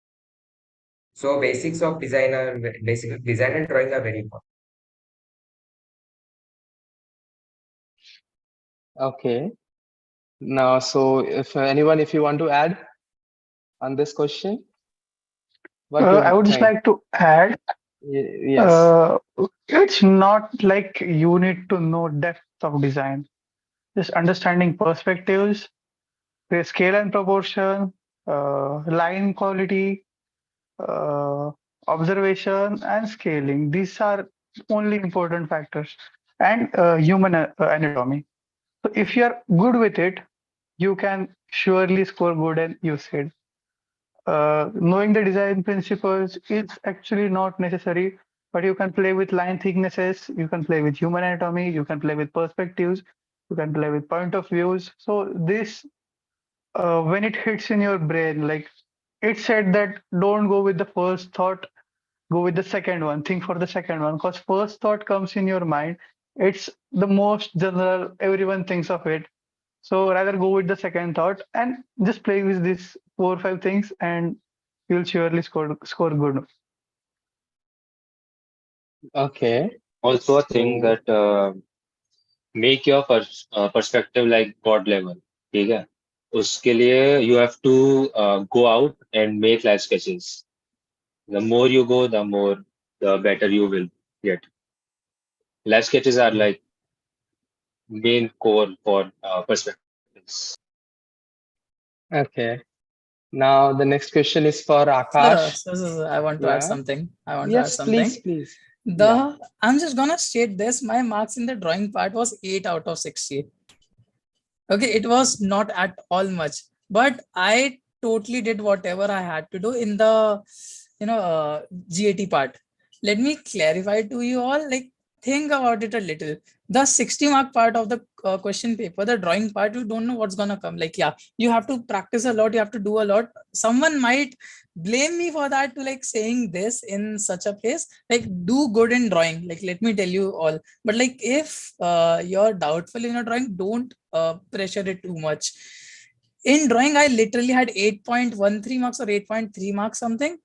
So basic design and drawing are very important. Okay. Now, so if anyone, if you want to add on this question, what I you would just think? like to add, Yes. it's not like you need to know depth of design. Just understanding perspectives, the scale and proportion, line quality, uh, observation, and scaling. These are only important factors, and human anatomy. So if you are good with it, you can surely score good and UCEED. Knowing the design principles is actually not necessary, but you can play with line thicknesses, you can play with human anatomy, you can play with perspectives, you can play with point of views. So this, when it hits in your brain, like it said that don't go with the first thought, go with the second one, think for the second one, because first thought comes in your mind. It's the most general, everyone thinks of it. So rather go with the second thought and just play with these 4 or 5 things, and you'll surely score good. Okay. Also, a thing So, that make your perspective like God level. ठीक है? उसके लिए you have to go out and make live sketches. The more you go, the better you will get. Live sketches are like main core for perspectives. okay. Now the next question is for Akash. I want to add Yeah. something. Yes, please, please. Yeah. I'm just gonna state this. My marks in the drawing part was 8 out of 60. Okay, it was not at all much, but I totally did whatever I had to do in the GAT part. Let me clarify to you all, like, think about it a little. The 60 mark part of the question paper, the drawing part, you don't know what's gonna come. Like, yeah, you have to practice a lot, you have to do a lot. Someone might blame me for that, to like saying this in such a place, like, do good in drawing. Like, let me tell you all. But like, if you're doubtful in your drawing, don't pressure it too much. In drawing, I literally had 8.13 marks or 8.3 marks something,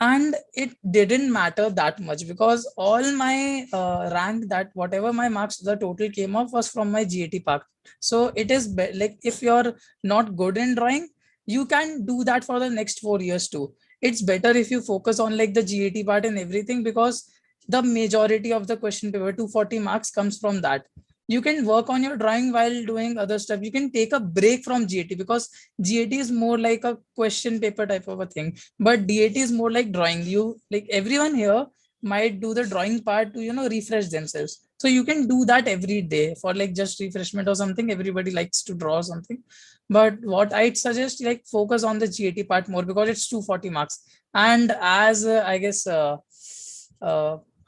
and it didn't matter that much because all my rank, that whatever my marks the total came off, was from my GAT part. So it is like, if you're not good in drawing, you can do that for the next 4 years too. It's better if you focus on like the GAT part and everything, because the majority of the question paper, 240 marks, comes from that. You can work on your drawing while doing other stuff. You can take a break from GAT, because GAT is more like a question paper type of a thing, but DAT is more like drawing. You, like, everyone here might do the drawing part to, refresh themselves. So you can do that every day for like just refreshment or something. Everybody likes to draw something, but what I'd suggest, like, focus on the GAT part more, because it's 240 marks. And as I guess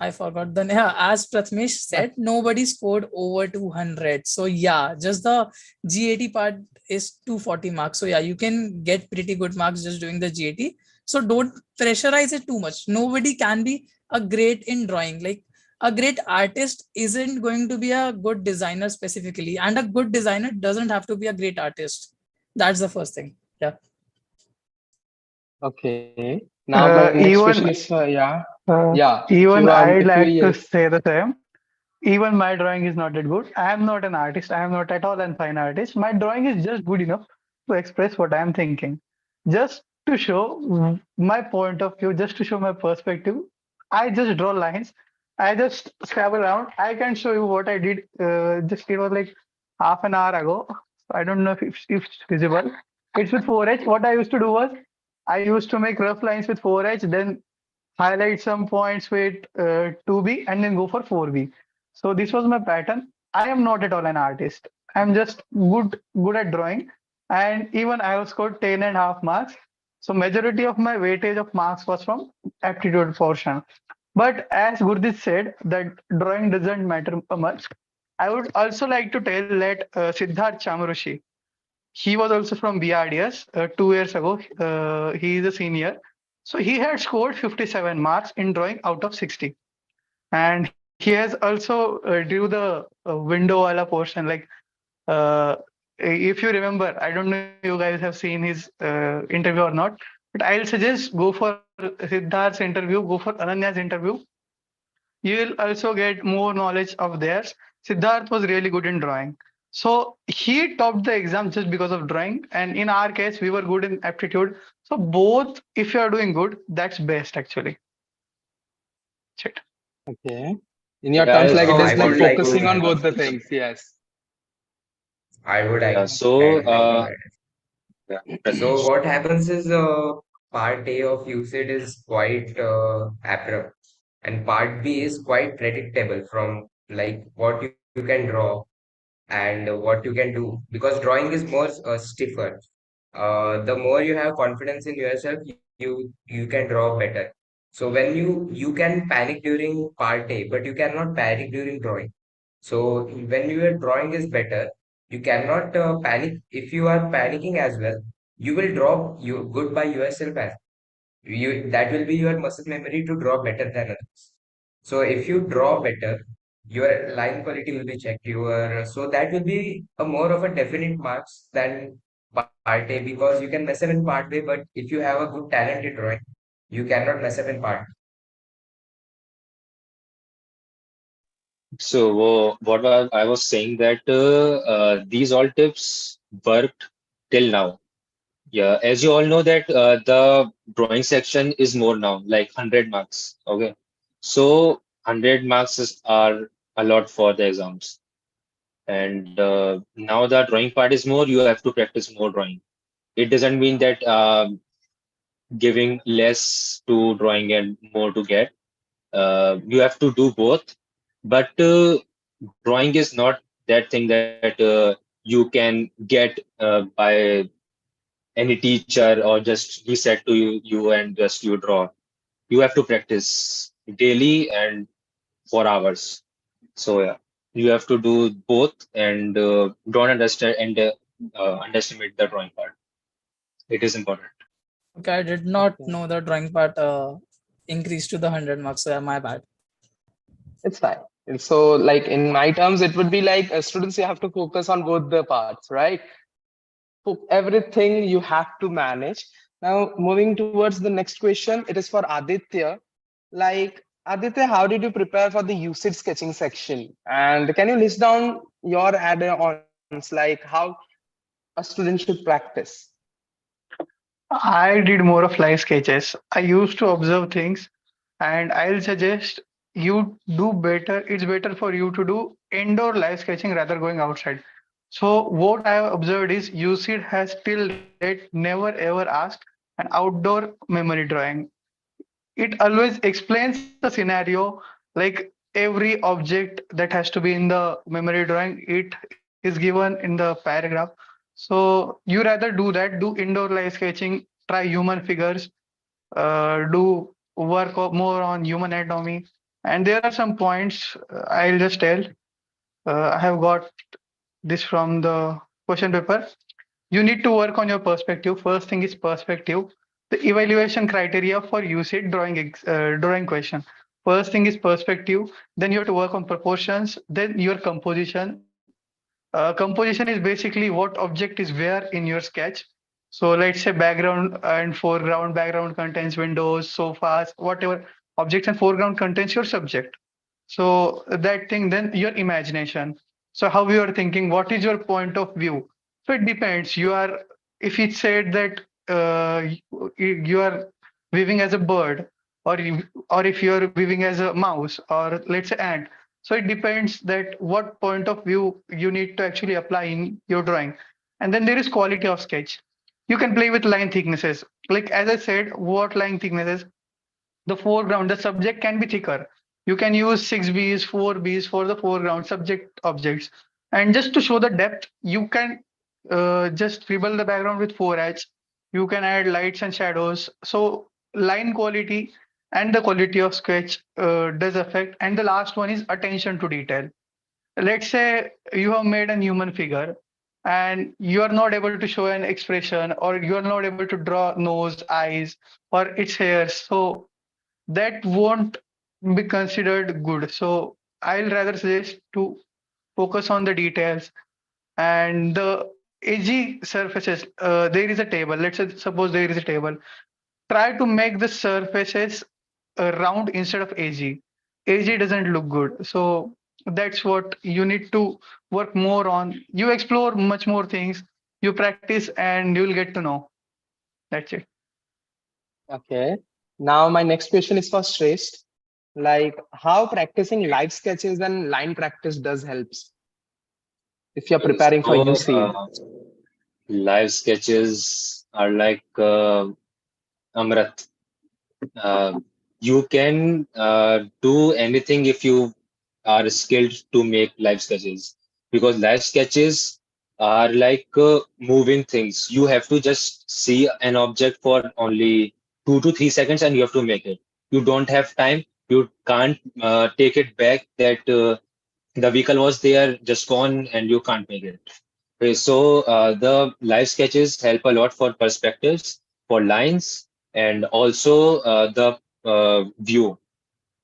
I forgot the name. Yeah, as Prathamesh said, nobody scored over 200. So yeah, just the GAT part is 240 marks. So yeah, you can get pretty good marks just doing the GAT. So don't pressurize it too much. Nobody can be a great in drawing. Like, a great artist isn't going to be a good designer specifically, and a good designer doesn't have to be a great artist. That's the first thing. Yeah. Okay. Now my next question is yeah. Even I'd like to Yes. say the same. Even my drawing is not that good. I am not an artist. I am not at all an fine artist. My drawing is just good enough to express what I am thinking. Just to show my point of view, just to show my perspective, I just draw lines. I just scrabble around. I can show you what I did. Just it was like half an hour ago. I don't know if it's visible. It's with 4H. What I used to do was I used to make rough lines with 4H, then highlight some points with 2B, and then go for 4B. So this was my pattern. I am not at all an artist. I'm just good at drawing, and even I have scored 10.5 marks. So majority of my weightage of marks was from aptitude portion. But as Gurdit said, that drawing doesn't matter much. I would also like to tell that Siddharth Chamrushi, he was also from BRDS 2 years ago. He is a senior. So he had scored 57 marks in drawing out of 60. And he has also drew the window wala portion. Like, if you remember, I don't know if you guys have seen his interview or not, but I'll suggest go for Siddharth's interview, go for Ananya's interview. You will also get more knowledge of theirs. Siddharth was really good in drawing. So he topped the exam just because of drawing. And in our case, we were good in aptitude. So both, if you are doing good, that's best actually. Shit. Okay. In your terms, Guys, like, it I is like would like focusing on to, both the things. Yes. I would yeah, like, so add my point. yeah, So Prathamesh. what happens is part A of UCEED is quite abrupt, and part B is quite predictable from like what you can draw and what you can do, because drawing is more stiffer. The more you have confidence in yourself, you can draw better. So when you can panic during part A, but you cannot panic during drawing. So when your drawing is better, you cannot panic. If you are panicking as well, you will draw you good by yourself as you. That will be your muscle memory to draw better than others. So if you draw better, your line quality will be checked. Your so that will be a more of a definite marks than part A, because you can mess up in part A, but if you have a good talent in drawing, you cannot mess up in part. So I was saying that these all tips worked till now. Yeah, as you all know that the drawing section is more now, like 100 marks. Okay, so 100 marks are a lot for the exams, and now the drawing part is more. You have to practice more drawing. It doesn't mean that giving less to drawing and more to get. You have to do both, but drawing is not that thing that you can get by any teacher, or just he said to you and just you draw. You have to practice daily and for hours. So yeah, you have to do both, and don't understand and underestimate the drawing part. It is important. Okay, I did not know the drawing part increased to the 100 marks. So yeah, my bad. It's fine. And so, like, in my terms, it would be like students, you have to focus on both the parts, right? Everything you have to manage. Now, moving towards the next question, it is for Aditya. Like, Aditya, how did you prepare for the UCEED sketching section? And can you list down your add-ons, like how a student should practice? I did more of live sketches. I used to observe things, and I'll suggest you do better. It's better for you to do indoor live sketching rather going outside. So what I have observed is UCEED has till date never ever asked an outdoor memory drawing. It always explains the scenario, like every object that has to be in the memory drawing, it is given in the paragraph. So you rather do that, do indoor live sketching, try human figures, do work more on human anatomy. And there are some points I'll just tell. I have got this from the question paper. You need to work on your perspective. First thing is perspective. The evaluation criteria for UCEED drawing question. First thing is perspective. Then you have to work on proportions. Then your composition. Composition is basically what object is where in your sketch. So let's say background and foreground. Background contains windows, sofas, whatever. Objects and foreground contains your subject. So that thing, then your imagination. So how you are thinking, what is your point of view? So it depends. You are, if it said that you are weaving as a bird, or if you are weaving as a mouse, or let's say ant. So it depends that what point of view you need to actually apply in your drawing. And then there is quality of sketch. You can play with line thicknesses. Like as I said, what line thicknesses? The foreground, the subject can be thicker. You can use 6Bs, 4Bs for the foreground subject objects. And just to show the depth, you can just dribble the background with 4H. You can add lights and shadows. So line quality and the quality of sketch does affect. And the last one is attention to detail. Let's say you have made a human figure and you are not able to show an expression, or you are not able to draw nose, eyes, or its hairs. So that won't be considered good. So I'll rather suggest to focus on the details and the edgy surfaces. There is a table. Let's say, suppose there is a table. Try to make the surfaces round instead of edgy. Edgy doesn't look good. So that's what you need to work more on. You explore much more things. You practice and you'll get to know. That's it. Okay. Now my next question is for Shrestha. Like how practicing live sketches and line practice does helps if you're preparing for So, UC. live sketches are like Amrit. Uh, you can do anything if you are skilled to make live sketches, because live sketches are like moving things. You have to just see an object for only 2 to 3 seconds and you have to make it. You don't have time. You can't take it back that the vehicle was there, just gone, and you can't make it. Okay, so the live sketches help a lot for perspectives, for lines, and also the view.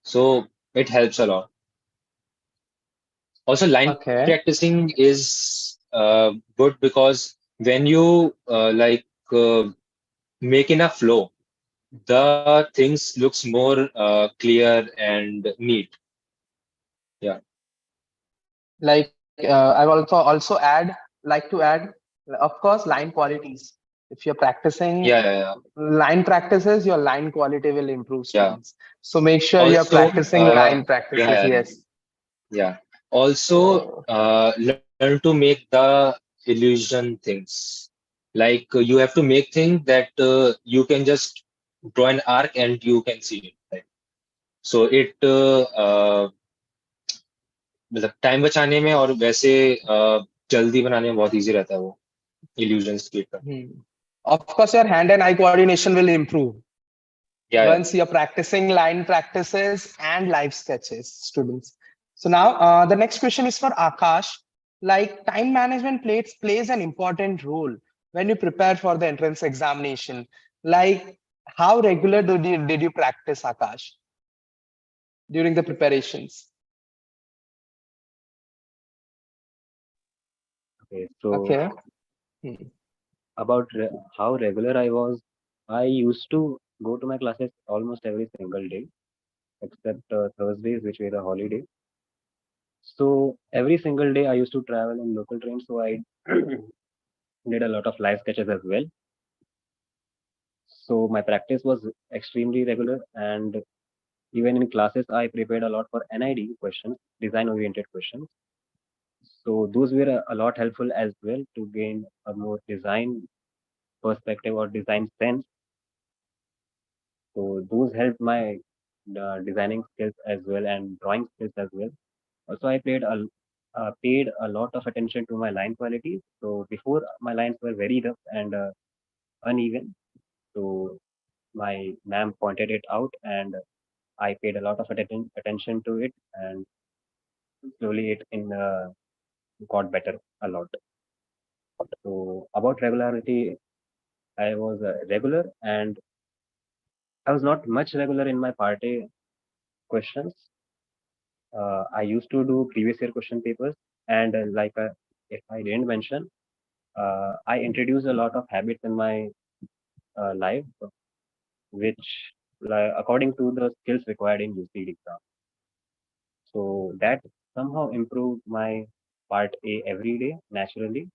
So it helps a lot. Also, line Okay. practicing is good because when you make in a flow, the things looks more clear and neat. Yeah. Like I like to add, of course, line qualities. If you're practicing Yeah. line practices, your line quality will improve, Yeah. students. So make sure you're Also, practicing line practices. yeah. Yes. Yeah. Also, So, learn to make the illusion things. Like you have to make things that you can just draw an arc and you can see it. Right? So it मतलब time बचाने में और वैसे जल्दी बनाने में बहुत easy रहता है वो illusions create करना. of course, your hand and eye coordination will improve Yeah. once you're practicing line practices and live sketches, students. So now the next question is for Akash. Like time management plays an important role when you prepare for the entrance examination. Like how regular did you practice, Akash, during the preparations? Okay, so Okay. about how regular I was, I used to go to my classes almost every single day, except Thursdays, which were a holiday. So every single day I used to travel in local trains, so I did a lot of live sketches as well. So my practice was extremely regular, and Even in classes, I prepared a lot for NID questions, design-oriented questions. So those were a lot helpful as well to gain a more design perspective or design sense. So those helped my designing skills as well and drawing skills as well. Also, I paid a lot of attention to my line quality. So before, my lines were very rough and uneven. So my ma'am pointed it out, and I paid a lot of attention to it, and slowly it got better a lot. So about regularity, I was regular, and I was not much regular in my party questions. I used to do previous year question papers, and if I didn't mention, I introduced a lot of habits in my life, which according to the skills required in UCEED exam. So that somehow improved my part A every day naturally.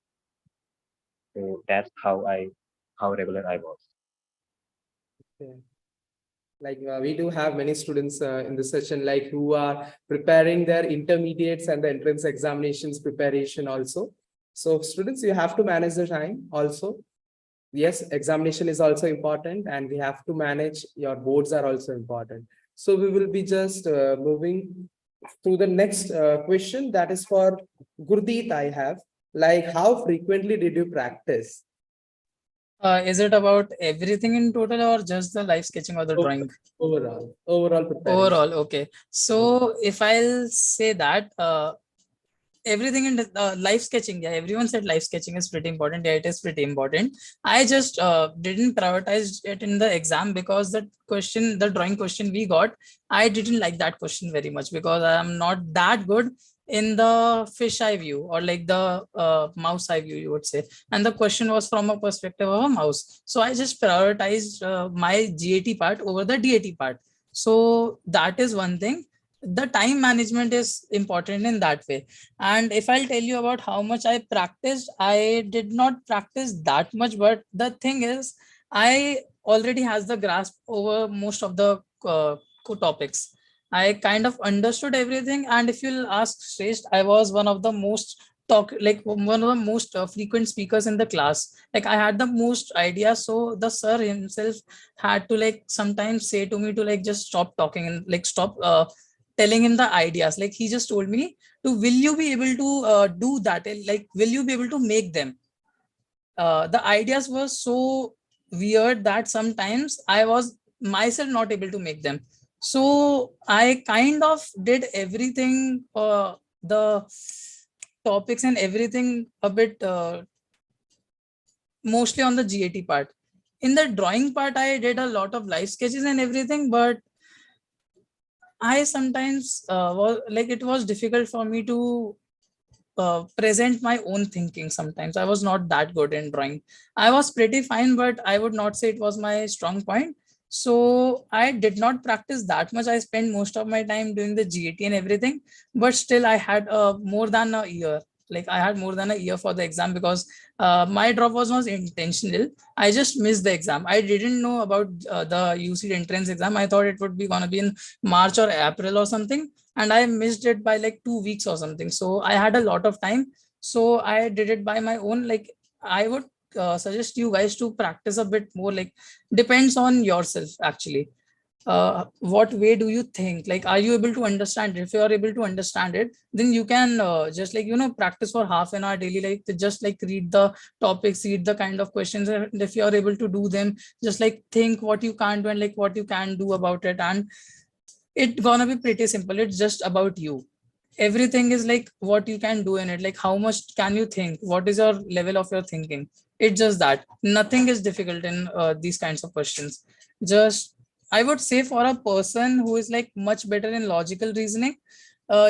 So that's how regular I was. Okay. Like we do have many students in this session, like who are preparing their intermediates and the entrance examinations preparation also. So students, you have to manage the time also. Yes, examination is also important, and we have to manage your boards are also important. So we will be just moving to the next question, that is for Gurdeep. I have, like, how frequently did you practice? Is it about everything in total or just the live sketching or the drawing? Overall preparation. Overall, okay. So if I'll say that everything in live sketching, yeah, everyone said live sketching is pretty important. Yeah, it is pretty important. I just didn't prioritize it in the exam because the drawing question we got, I didn't like that question very much because I am not that good in the fish eye view or like the mouse eye view, you would say. And the question was from a perspective of a mouse. So I just prioritized my GAT part over the DAT part. So that is one thing. The time management is important in that way. And if I'll tell you about how much I practiced, I did not practice that much, but the thing is, I already has the grasp over most of the topics. I kind of understood everything. And if you'll ask Shrestha, I was one of the most frequent speakers in the class. Like I had the most ideas. So the sir himself had to like sometimes say to me to like just stop talking and like stop telling him the ideas. Like he just told me to, will you be able to do that? Like, will you be able to make them? The ideas were so weird that sometimes I was myself not able to make them. So I kind of did everything, the topics and everything a bit mostly on the GAT part. In the drawing part, I did a lot of live sketches and everything, but I sometimes it was difficult for me to present my own thinking. Sometimes I was not that good in drawing. I was pretty fine, but I would not say it was my strong point. So I did not practice that much. I spent most of my time doing the GAT and everything, but still I had more than a year. Like I had more than a year for the exam because my drop was not intentional. I just missed the exam. I didn't know about the UCEED entrance exam. I thought it would be gonna be in March or April or something, and I missed it by like 2 weeks or something. So I had a lot of time. So I did it by my own. Like I would suggest you guys to practice a bit more. Like depends on yourself actually. What way do you think? Like, are you able to understand it? If you are able to understand it, then you can just like, practice for half an hour daily, like just like read the topics, read the kind of questions. And if you are able to do them, just like think what you can't do and like what you can do about it. And it's gonna be pretty simple. It's just about you. Everything is like what you can do in it. Like how much can you think? What is your level of your thinking? It's just that. Nothing is difficult in these kinds of questions. Just I would say for a person who is like much better in logical reasoning,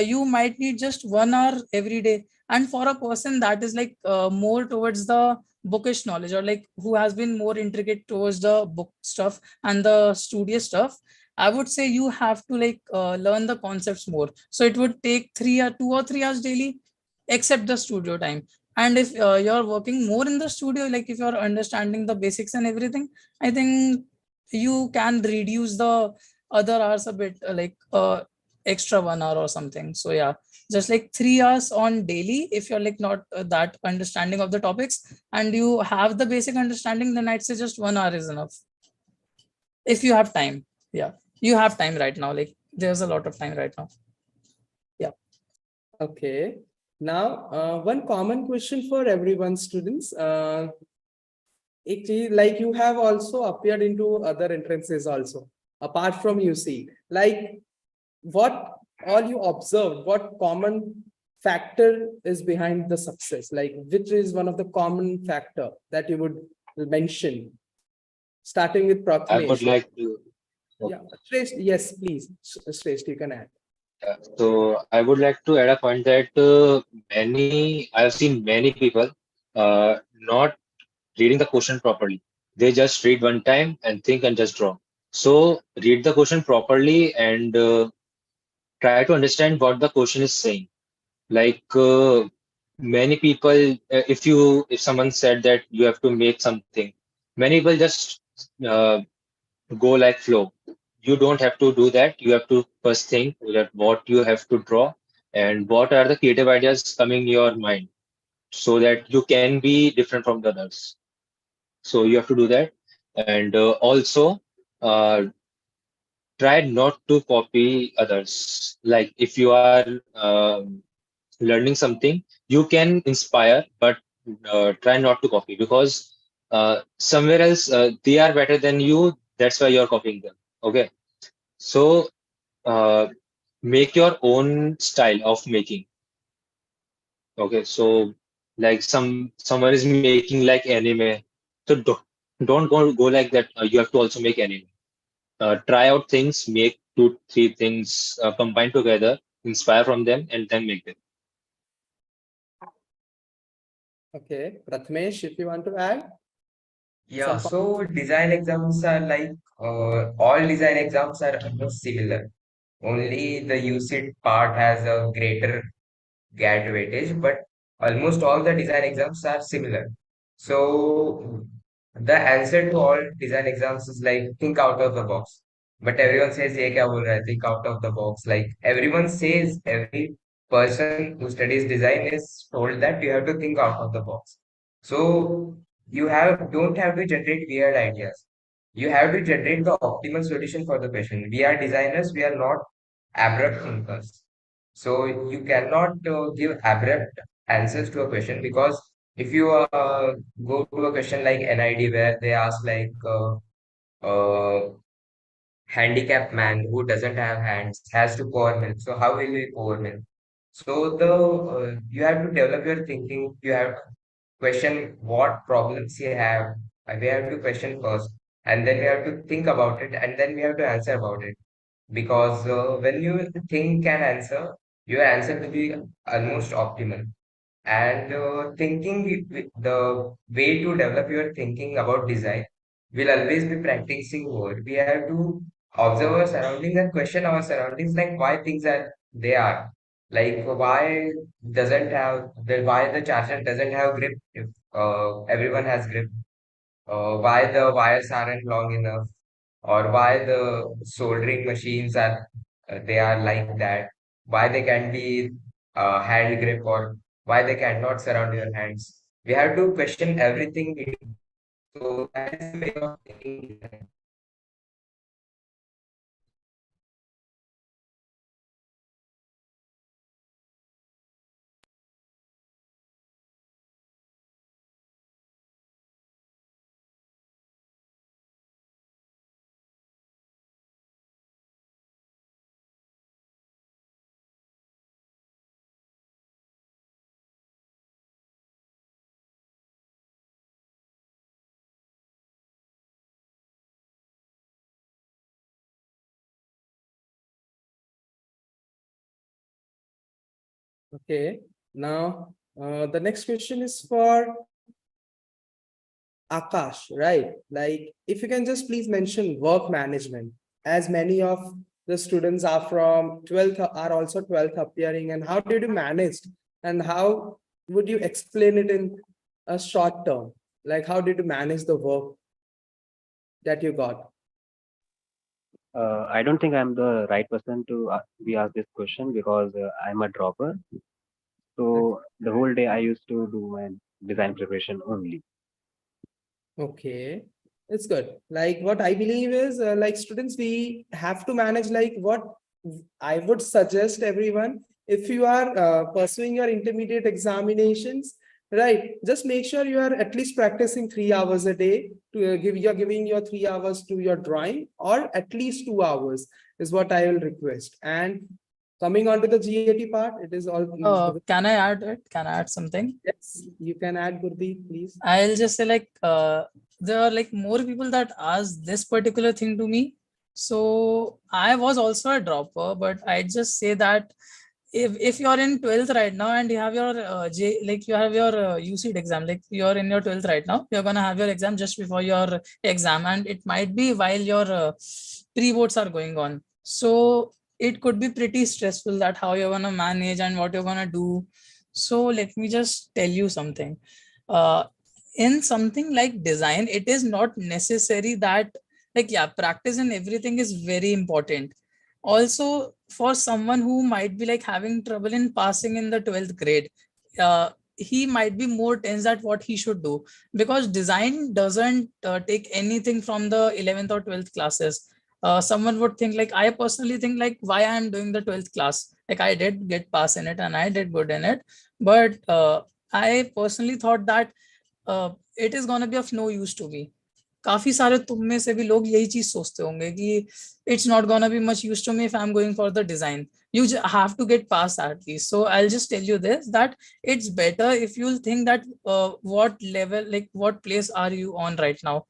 you might need just 1 hour every day. And for a person that is like more towards the bookish knowledge or like who has been more intricate towards the book stuff and the studious stuff, I would say you have to like learn the concepts more. So it would take 2 or 3 hours daily, except the studio time. And if you're working more in the studio, like if you're understanding the basics and everything, I think you can reduce the other hours a bit like extra 1 hour or something. So yeah, just like 3 hours on daily. If you're like not that understanding of the topics and you have the basic understanding, then I'd say just 1 hour is enough. If you have time. Yeah, you have time right now. Like there's a lot of time right now. Yeah. Okay. Now, one common question for everyone, students. It is like you have also appeared into other entrances also, apart from UC. Like what all you observed, what common factor is behind the success? Like which is one of the common factor that you would mention? Starting with I would Prathamesh. like to. Yeah, Shresh, yes, please. Shresh, you can add. So I would like to add a point that I've seen many people not reading the question properly. They just read one time and think and just draw. So read the question properly and try to understand what the question is saying. Like many people, if someone said that you have to make something, many people just uh, go like flow. You don't have to do that. You have to first think that what you have to draw and what are the creative ideas coming in your mind so that you can be different from the others. So you have to do that. And also try not to copy others. Like if you are learning something, you can inspire, but try not to copy because somewhere else they are better than you. That's why you're copying them. Okay. So uh, make your own style of making. Okay, so like someone is making like anime, so don't go like that. You have to also make anime. Try out things, make 2 3 things, combine together, inspire from them, and then make them. Okay, Prathamesh, if you want to add. Yeah, Some so design exams are like all design exams are almost similar. Only the UCEED part has a greater GAT weightage, but almost all the design exams are similar. So the answer to all design exams is like think out of the box. But everyone says, "ये क्या बोल रहा है? Think out of the box." Like everyone says, every person who studies design is told that you have to think out of the box. So you don't have to generate weird ideas. You have to generate the optimal solution for the question. We are designers. We are not abrupt thinkers. So you cannot give abrupt answers to a question because if you go to a question like NID where they ask like handicapped man who doesn't have hands has to pour milk. So how will he pour milk? So the you have to develop your thinking. You have to question what problems you have. We have to question first, and then we have to think about it, and then we have to answer about it because when you think and answer, your answer will be almost optimal. And the way to develop your thinking about design will always be practicing more. We have to observe our surroundings and question our surroundings, like why things are they are. Like why the charger doesn't have grip if everyone has grip, why the wires aren't long enough, or why the soldering machines are they are like that, why they can be hand grip, or why they cannot surround your hands. We have to question everything. So that is the way of thinking. okay. Now the next question is for Akash, right? Like if you can just please mention work management, as many of the students are from 12th are also 12th appearing, and how did you manage and how would you explain it in a short term? Like how did you manage the work that you got? I don't think I'm the right person to be asked this question because I'm a dropper. So the whole day I used to do my design preparation only. Okay, it's good. Like what I believe is like students, we have to manage like what I would suggest everyone. If you are pursuing your intermediate examinations, right, just make sure you are at least practicing 3 hours a day to you're giving your 3 hours to your drawing, or at least 2 hours is what I will request. And coming on to the GAT part, it is all. Can I add it? Can I add something? Yes, you can add, Gurdeep, please. I'll just say like there are like more people that ask this particular thing to me. So I was also a dropper, but I'd just say that if you're in 12th right now and you have your you have your UCEED exam, like you're in your 12th right now, you're gonna have your exam just before your exam, and it might be while your pre-boards are going on. So it could be pretty stressful that how you're gonna manage and what you're gonna do. So let me just tell you something. In something like design, it is not necessary that practice and everything is very important. Also, for someone who might be like having trouble in passing in the 12th grade, he might be more tense at what he should do, because design doesn't take anything from the 11th or 12th classes. Someone would think like, I personally think like, why I am doing the 12th class, like I did get pass in it and I did good in it, but I personally thought that it is gonna be of no use to me. काफी सारे तुम में से भी लोग यही चीज सोचते होंगे कि it's not gonna be much use to me if I'm going for the design. You have to get past at least. So I'll just tell you this, that it's better if you'll think that what level, like what place are you on right now.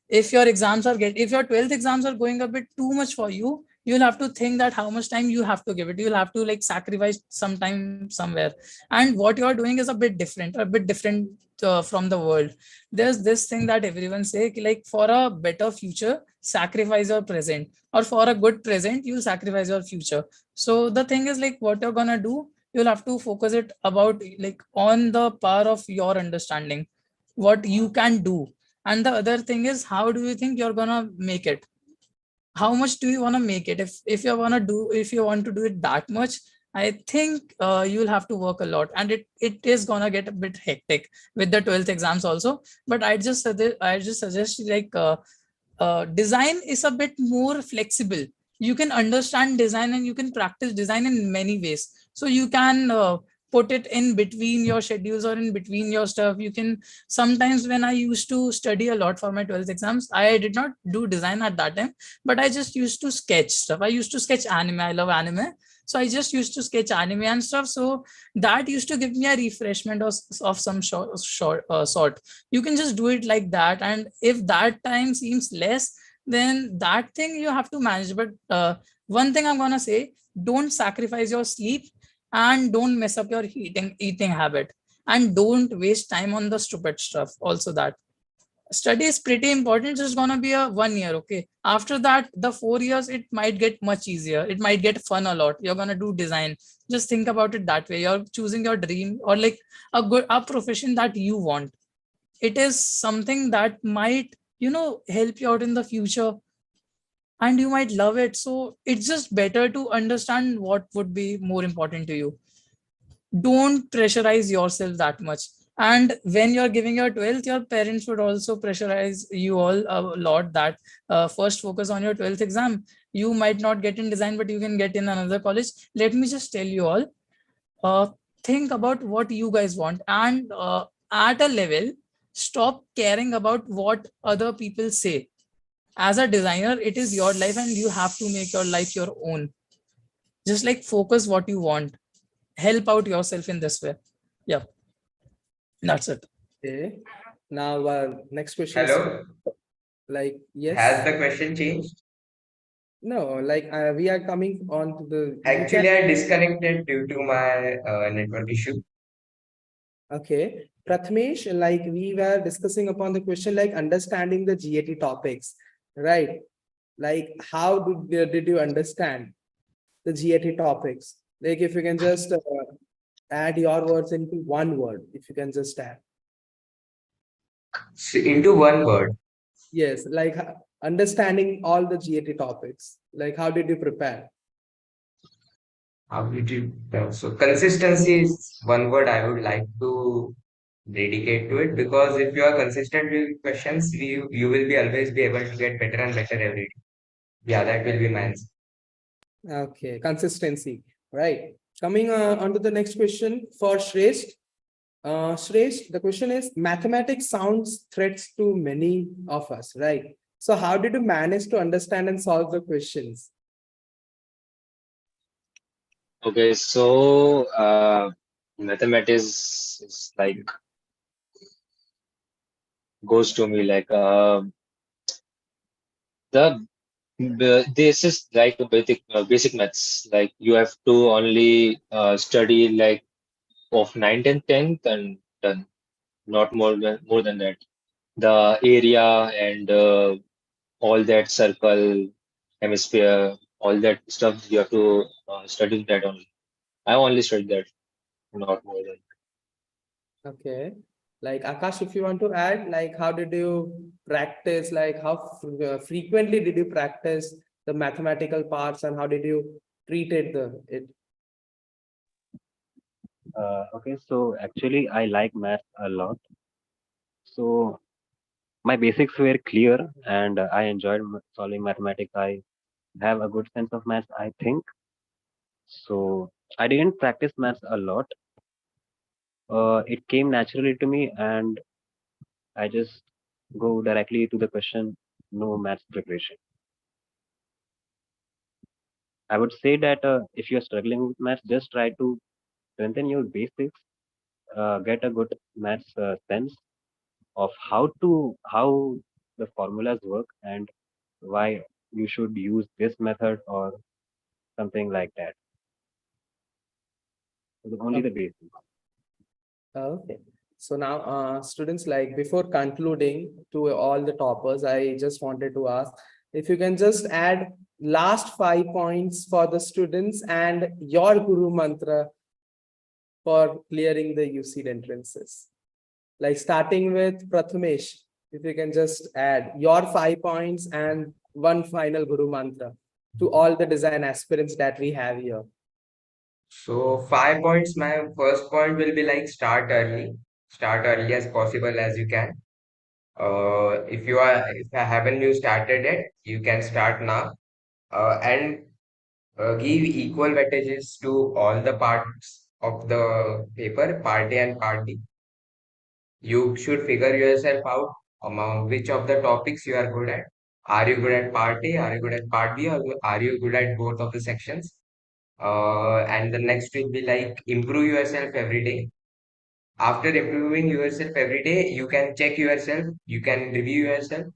If your exams are if your 12th exams are going a bit too much for you, you'll have to think that how much time you have to give it. You'll have to like sacrifice some time somewhere, and what you are doing is a bit different from the world. There's this thing that everyone say, like for a better future sacrifice your present, or for a good present you'll sacrifice your future. So the thing is like, what you're gonna do, you'll have to focus it about like on the power of your understanding, what you can do. And the other thing is, how do you think you're gonna make it? How much do you want to make it? If you want to do, if you want to do it that much, I think you'll have to work a lot, and it is gonna get a bit hectic with the 12th exams also. But I just suggest like design is a bit more flexible. You can understand design and you can practice design in many ways. So you can put it in between your schedules or in between your stuff. You can sometimes, when I used to study a lot for my 12th exams, I did not do design at that time, but I just used to sketch stuff. I used to sketch anime. I love anime. So I just used to sketch anime and stuff. So that used to give me a refreshment of some sort. You can just do it like that. And if that time seems less, then that thing you have to manage. But one thing I'm going to say, don't sacrifice your sleep, and don't mess up your eating habit, and don't waste time on the stupid stuff. Also, that study is pretty important. It's just gonna be a 1 year, okay? After that, the 4 years, it might get much easier. It might get fun a lot. You're gonna do design. Just think about it that way. You're choosing your dream, or like a profession that you want. It is something that might, help you out in the future, and you might love it. So it's just better to understand what would be more important to you. Don't pressurize yourself that much. And when you're giving your 12th, your parents would also pressurize you all a lot, that first focus on your 12th exam. You might not get in design, but you can get in another college. Let me just tell you all, think about what you guys want, and at a level, stop caring about what other people say. As a designer, it is your life and you have to make your life your own. Just like focus what you want, help out yourself in this way. Yeah, that's it. Okay. Now, next question is Hello, like, yes. has the question changed? No, like we are coming on to the. Actually, I disconnected due to my network issue. Okay. Prathmesh, like we were discussing upon the question, like understanding the GAT topics, right? Like how did you understand the GAT topics? Like if you can just add your words into one word, if you can just add. Into one word. Yes, like understanding all the GAT topics. Like, how did you prepare? How did you so consistency is one word I would like to dedicate to it, because if you are consistent with questions, you will be always be able to get better and better every day. Yeah, that will be my answer. Okay, consistency, right? Coming on to the next question for Shresh. Shresh, the question is, mathematics sounds threats to many of us, right? So how did you manage to understand and solve the questions? Okay, so mathematics is like goes to me like this is like a basic maths. Like you have to only study like of 9th and 10th and done, not more than that. The area and all that circle, hemisphere, all that stuff you have to study that only. I only studied that, not more than. Okay. Like Akash, if you want to add, like how did you practice, like how frequently did you practice the mathematical parts and how did you treat it? Okay, so actually I like math a lot. So my basics were clear and I enjoyed solving mathematics. I have a good sense of maths, I think. So I didn't practice maths a lot. It came naturally to me and I just go directly to the question, no maths preparation. I would say that if you're struggling with maths, just try to strengthen your basics, get a good maths sense of how the formulas work and why you should use this method or something like that. Only the basics. Okay. So now, students, like before concluding to all the toppers, I just wanted to ask if you can just add last 5 points for the students and your Guru Mantra for clearing the UCEED entrances. Like starting with Prathamesh, if you can just add your 5 points and one final Guru Mantra to all the design aspirants that we have here. So 5 points. My first point will be like start early as possible as you can. If you haven't you started it, you can start now. And give equal weightages to all the parts of the paper, part A and part B. You should figure yourself out among which of the topics you are good at. Are you good at part A? Are you good at part B? Or are you good at both of the sections? And the next will be like improve yourself every day. After improving yourself every day, you can check yourself, you can review yourself.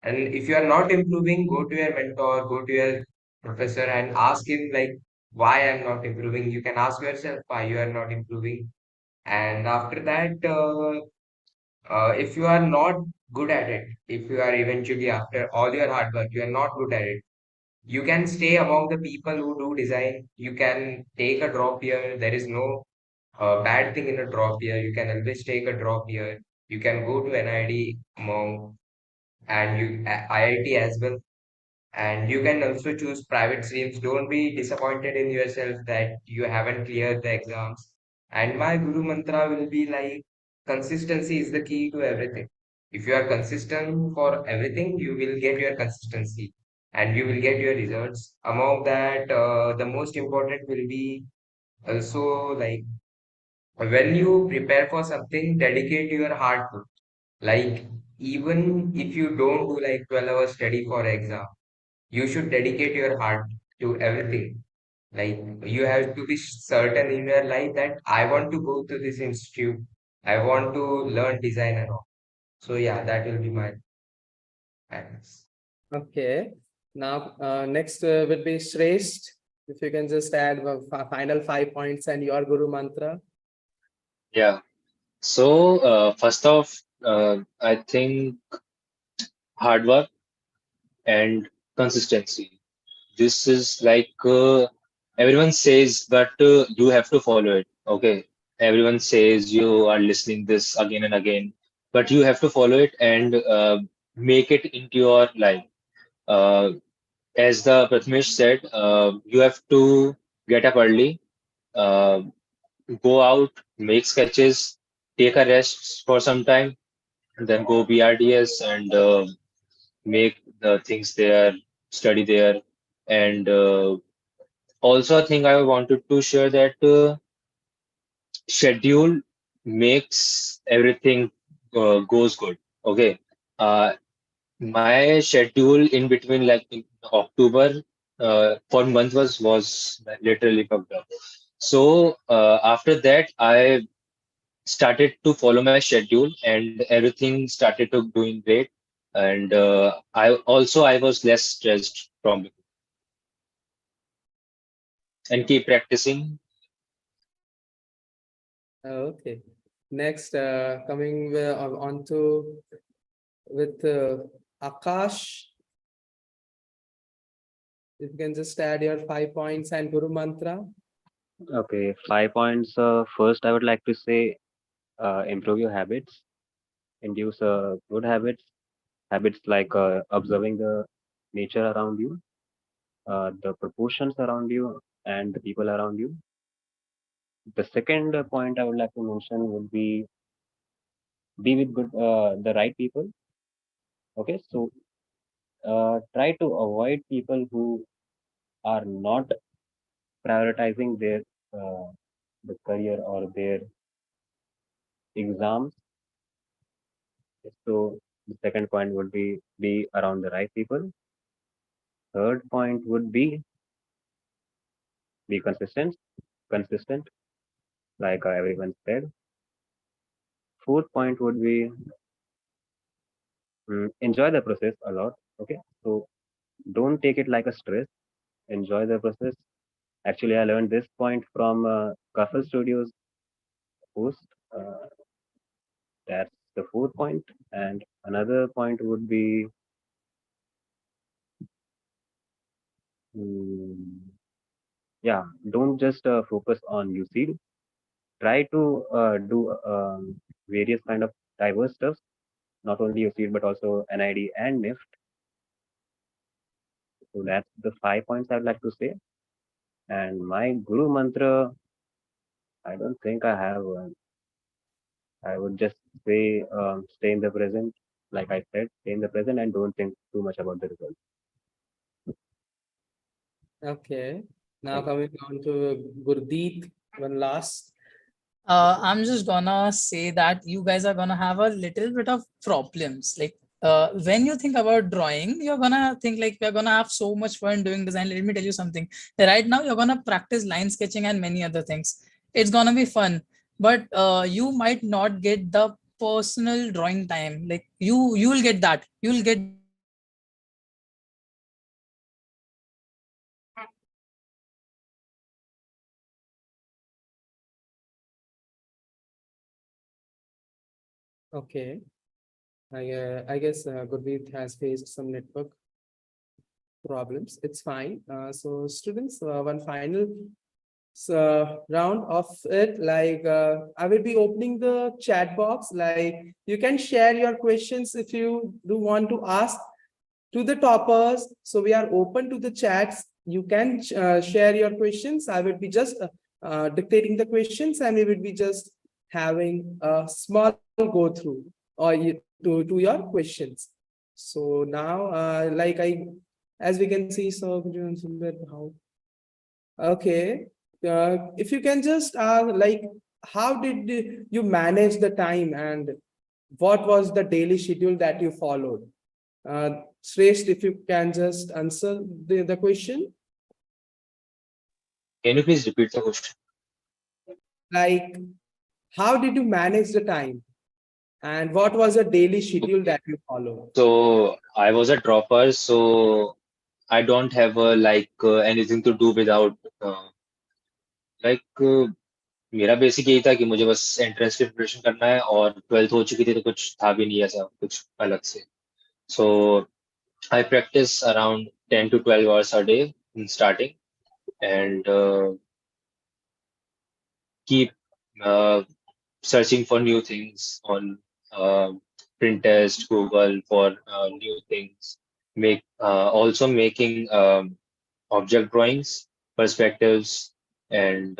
And if you are not improving, go to your mentor, go to your professor and ask him like why I'm not improving. You can ask yourself why you are not improving. And after that, if you are not good at it, if you are eventually after all your hard work, you are not good at it, you can stay among the people who do design. You can take a drop here. There is no bad thing in a drop year. You can always take a drop year. You can go to NID among and IIT as well. And you can also choose private streams. Don't be disappointed in yourself that you haven't cleared the exams. And my Guru Mantra will be like consistency is the key to everything. If you are consistent for everything, you will get your consistency and you will get your results. Among that, the most important will be also like when you prepare for something, dedicate your heart to it. Like even if you don't do like 12 hours study for exam, you should dedicate your heart to everything. Like you have to be certain in your life that I want to go to this institute. I want to learn design and all. So yeah, that will be my guidance. Okay. Now, next will be Shresh. If you can just add final 5 points and your Guru Mantra. Yeah. So first off, I think hard work and consistency. This is like everyone says, but you have to follow it. Okay. Everyone says you are listening this again and again, but you have to follow it and make it into your life. Uh, as the Prathamesh said, you have to get up early, uh, go out, make sketches, take a rest for some time, and then go BRDS and make the things there, study there. And also, a thing I wanted to share that schedule makes everything goes good. Okay. Uh, my schedule in between, like in October, for month was literally fucked up. So after that, I started to follow my schedule, and everything started to doing great. And I was less stressed from it. And keep practicing. Okay. Next, coming on to with Akash. If you can just add your 5 points and Guru Mantra. Okay, 5 points. First, I would like to say improve your habits, induce good habits, habits like observing the nature around you, the proportions around you, and the people around you. The second point I would like to mention would be with the right people. Okay, so try to avoid people who are not prioritizing their uh, the career or their exams. So the second point would be around the right people. Third point would be consistent, like everyone said. Fourth point would be enjoy the process a lot. Okay, so don't take it like a stress. Enjoy the process. Actually, I learned this point from Kafel Studios host. That's the fourth point. And another point would be, mm, yeah, don't just focus on UCEED. Try to do various kind of diverse stuff, not only UCEED but also NID and NIFT. So that's the 5 points I'd like to say. And my Guru mantra, I don't think I have one. I would just say stay in the present. Like I said, stay in the present and don't think too much about the result. Okay. Now Thank coming on to Gurdeep, one last. I'm just gonna say that you guys are gonna have a little bit of problems. Like when you think about drawing, you're gonna think like we're gonna have so much fun doing design. Let me tell you something. Right now, you're gonna practice line sketching and many other things. It's gonna be fun, but you might not get the personal drawing time. Like you will get that. You'll get Okay. I guess Gurdeep has faced some network problems. It's fine. So students, one final round of it. Like I will be opening the chat box. Like you can share your questions if you do want to ask to the toppers. So we are open to the chats. You can share your questions. I will be just dictating the questions, and we will be just having a small go through or to your questions. So now, like as we can see, so how? Okay, if you can just like, how did you manage the time and what was the daily schedule that you followed? Shrestha, if you can just answer the question, Can you please repeat the question? like how did you manage the time and what was the daily schedule that you followed? So I was a dropper, so I don't have anything to do without like मेरा basic यही था कि मुझे बस entrance की preparation करना है और 12th हो चुकी थी तो कुछ था भी नहीं ऐसा कुछ अलग से so I practice around 10 to 12 hours a day in starting and keep uh, searching for new things on uh, Pinterest, Google for new things also making object drawings, perspectives, and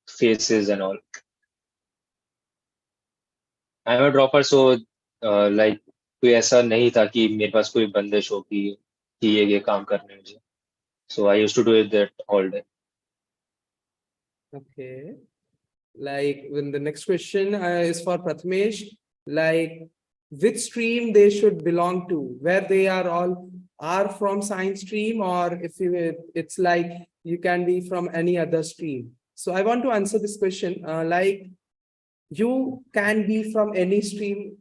faces and all. I'm a dropper, so like कोई ऐसा नहीं था कि मेरे पास कोई बंदिश हो कि ये काम करने मुझे. So I used to do it that all day. Okay. Like when the next question is for Prathamesh, like which stream they should belong to, where they are all are from science stream, or if you, it's like you can be from any other stream. So I want to answer this question. Like you can be from any stream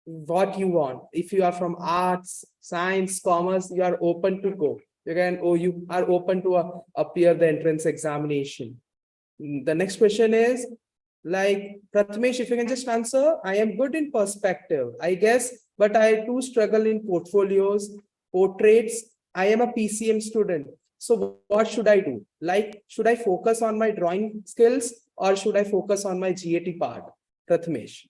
what you want. If you are from arts, science, commerce, you are open to go. You can, or you are open to appear the entrance examination. The next question is like Prathamesh, if you can just answer. I am good in perspective, I guess, but I too struggle in portfolios, portraits. I am a PCM student. So what should I do? Like, should I focus on my drawing skills or should I focus on my GAT part? Prathamesh.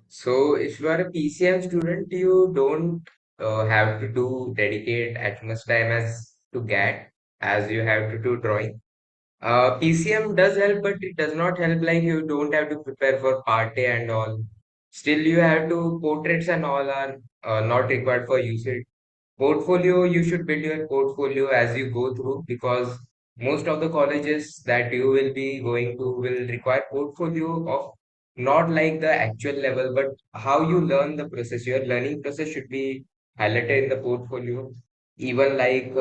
So if you are a PCM student, you don't have to dedicate as much time as to GAT as you have to do drawing. PCM does help, but it does not help like you don't have to prepare for part A and all. Still, you have to portraits and all are not required for UCEED. Portfolio, you should build your portfolio as you go through because most of the colleges that you will be going to will require portfolio of not like the actual level, but how you learn the process. Your learning process should be highlighted in the portfolio. Even like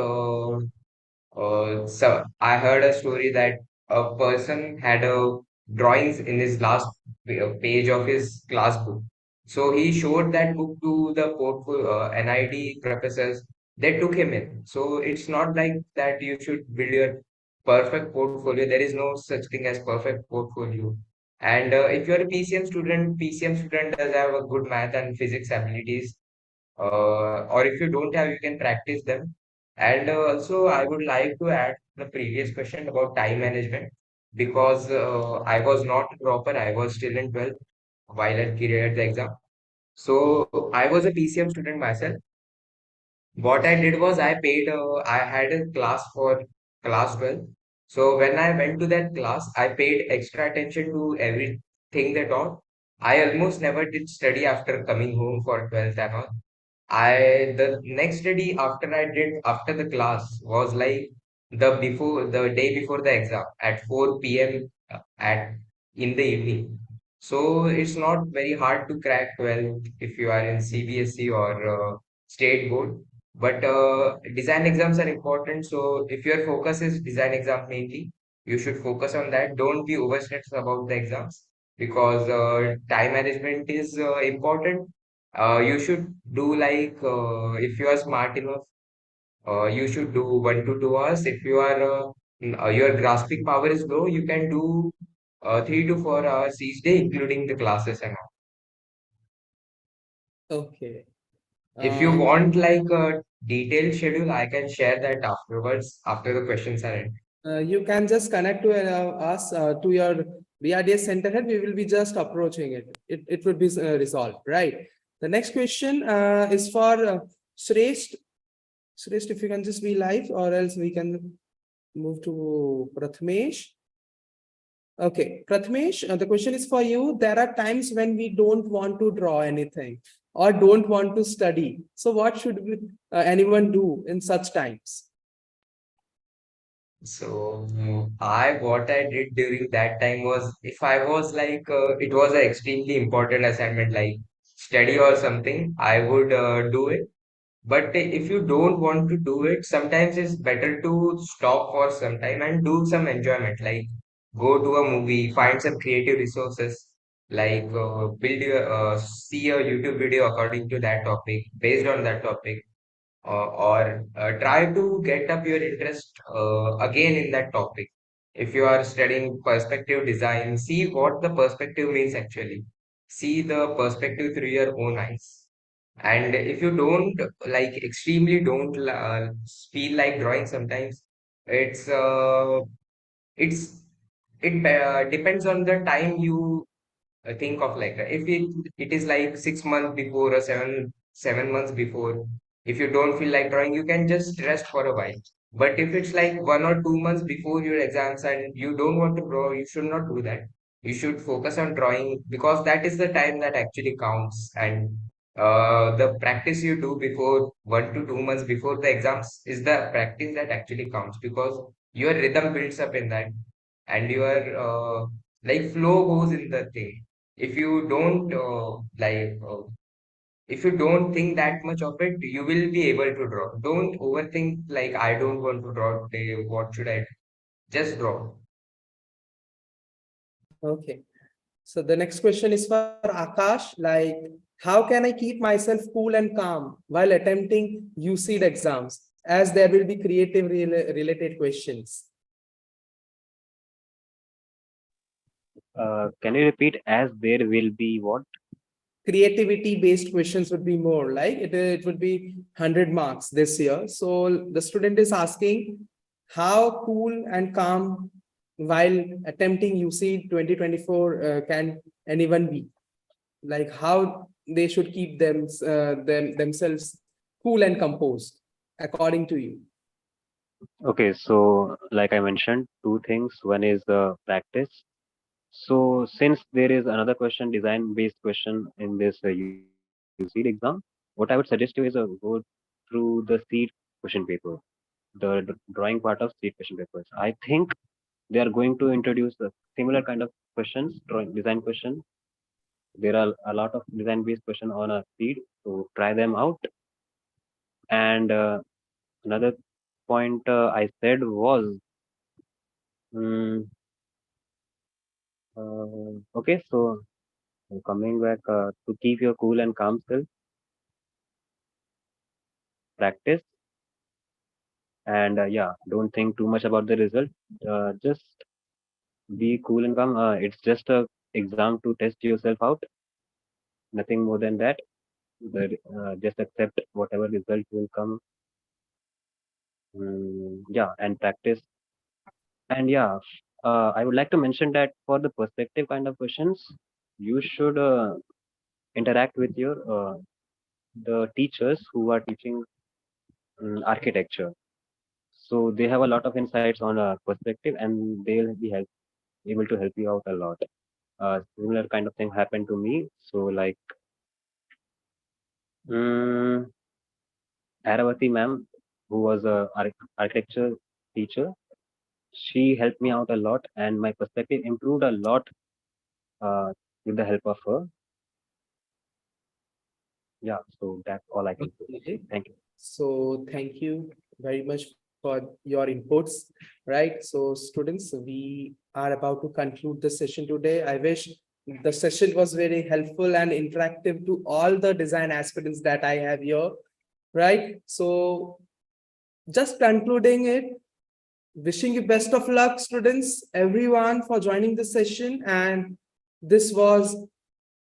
so I heard a story that a person had a drawings in his last page of his class book. So he showed that book to the portfolio NIT professors. They took him in. So it's not like that you should build your perfect portfolio. There is no such thing as perfect portfolio. And if you're a PCM student does have a good math and physics abilities or if you don't have, you can practice them. And also, I would like to add the previous question about time management because I was not a dropper, I was still in 12th while I cleared the exam. So I was a PCM student myself. What I did was I had a class for class 12. So when I went to that class, I paid extra attention to everything they taught. I almost never did study after coming home for 12th and all. The next study after I did after the class was like the day before the exam at 4 p.m. At in the evening. So it's not very hard to crack 12 if you are in CBSE or state board. But design exams are important. So if your focus is design exam mainly, you should focus on that. Don't be overstressed about the exams because time management is important. You should do like if you are smart enough, you should do 1 to 2 hours. If you are your grasping power is low, you can do 3 to 4 hours each day, including the classes and all. Okay. If you want like a detailed schedule, I can share that afterwards after the questions are in. You can just connect to us to your BRDS center head. We will be just approaching it. It would be resolved, right? The next question is for Shrestha. Shrestha, if you can just be live, or else we can move to Prathamesh. Okay, Prathamesh, the question is for you. There are times when we don't want to draw anything or don't want to study. So what should anyone do in such times? So what I did during that time was if I was like it was an extremely important assignment like study or something, I would do it. But if you don't want to do it, sometimes it's better to stop for some time and do some enjoyment, like go to a movie, find some creative resources, like see a YouTube video according to that topic, based on that topic, or try to get up your interest again in that topic. If you are studying perspective design, see what the perspective means actually. See the perspective through your own eyes. And if you don't like extremely don't feel like drawing sometimes, it's uh, it's it depends on the time you think of like if it is like 6 months before or seven months before, If you don't feel like drawing, you can just rest for a while. But if it's like 1 or 2 months before your exams and you don't want to draw, you should not do that. You should focus on drawing because that is the time that actually counts. And the practice you do before 1 to 2 months before the exams is the practice that actually counts, because your rhythm builds up in that, and your like flow goes in the thing. If you don't if you don't think that much of it, you will be able to draw. Don't overthink like, I don't want to draw today. What should I do? Just draw. Okay. So the next question is for Akash. Like, how can I keep myself cool and calm while attempting UCEED exams, as there will be creative related questions? Can you repeat, as there will be what? Creativity based questions would be more like it would be 100 marks this year. So the student is asking how cool and calm while attempting UCEED 2024 can anyone be? Like how they should keep themselves cool and composed according to you. Okay, so like I mentioned, two things. One is practice. So since there is another question, design-based question in this UCEED exam, what I would suggest you is go through the SEED question paper, the drawing part of SEED question papers. I think they are going to introduce a similar kind of questions, drawing design question. There are a lot of design-based question on a SEED, so try them out. And another point I said was, okay, so coming back to keep your cool and calm self, practice, and yeah, don't think too much about the result. Just be cool and calm. It's just a exam to test yourself out. Nothing more than that. Just accept whatever result will come. Yeah, and practice. And yeah, I would like to mention that for the perspective kind of questions, you should interact with your the teachers who are teaching architecture. So they have a lot of insights on perspective, and they'll be able to help you out a lot. Similar kind of thing happened to me. So like Aravati ma'am, who was a architecture teacher, she helped me out a lot, and my perspective improved a lot with the help of her. Yeah, so that's all I can say. Okay. Thank you. So thank you very much for your inputs, right? So students, we are about to conclude the session today. I wish the session was very helpful and interactive to all the design aspirants that I have here, right? So just concluding it, wishing you best of luck, students, everyone, for joining the session. And this was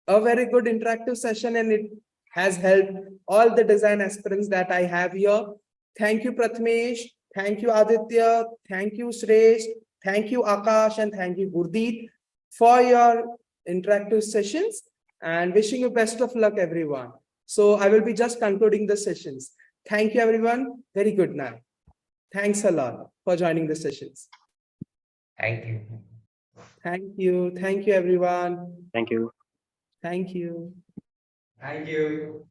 a very good interactive session, and it has helped all the design aspirants that I have here. Thank you, Prathamesh. Thank you, Aditya. Thank you, Suresh. Thank you, Akash, and thank you, Gurdeep, for your interactive sessions, and wishing you best of luck, everyone. So I will be just concluding the sessions. Thank you, everyone. Very good night. Thanks a lot for joining the sessions. Thank you. Thank you. Thank you, everyone. Thank you. Thank you. Thank you.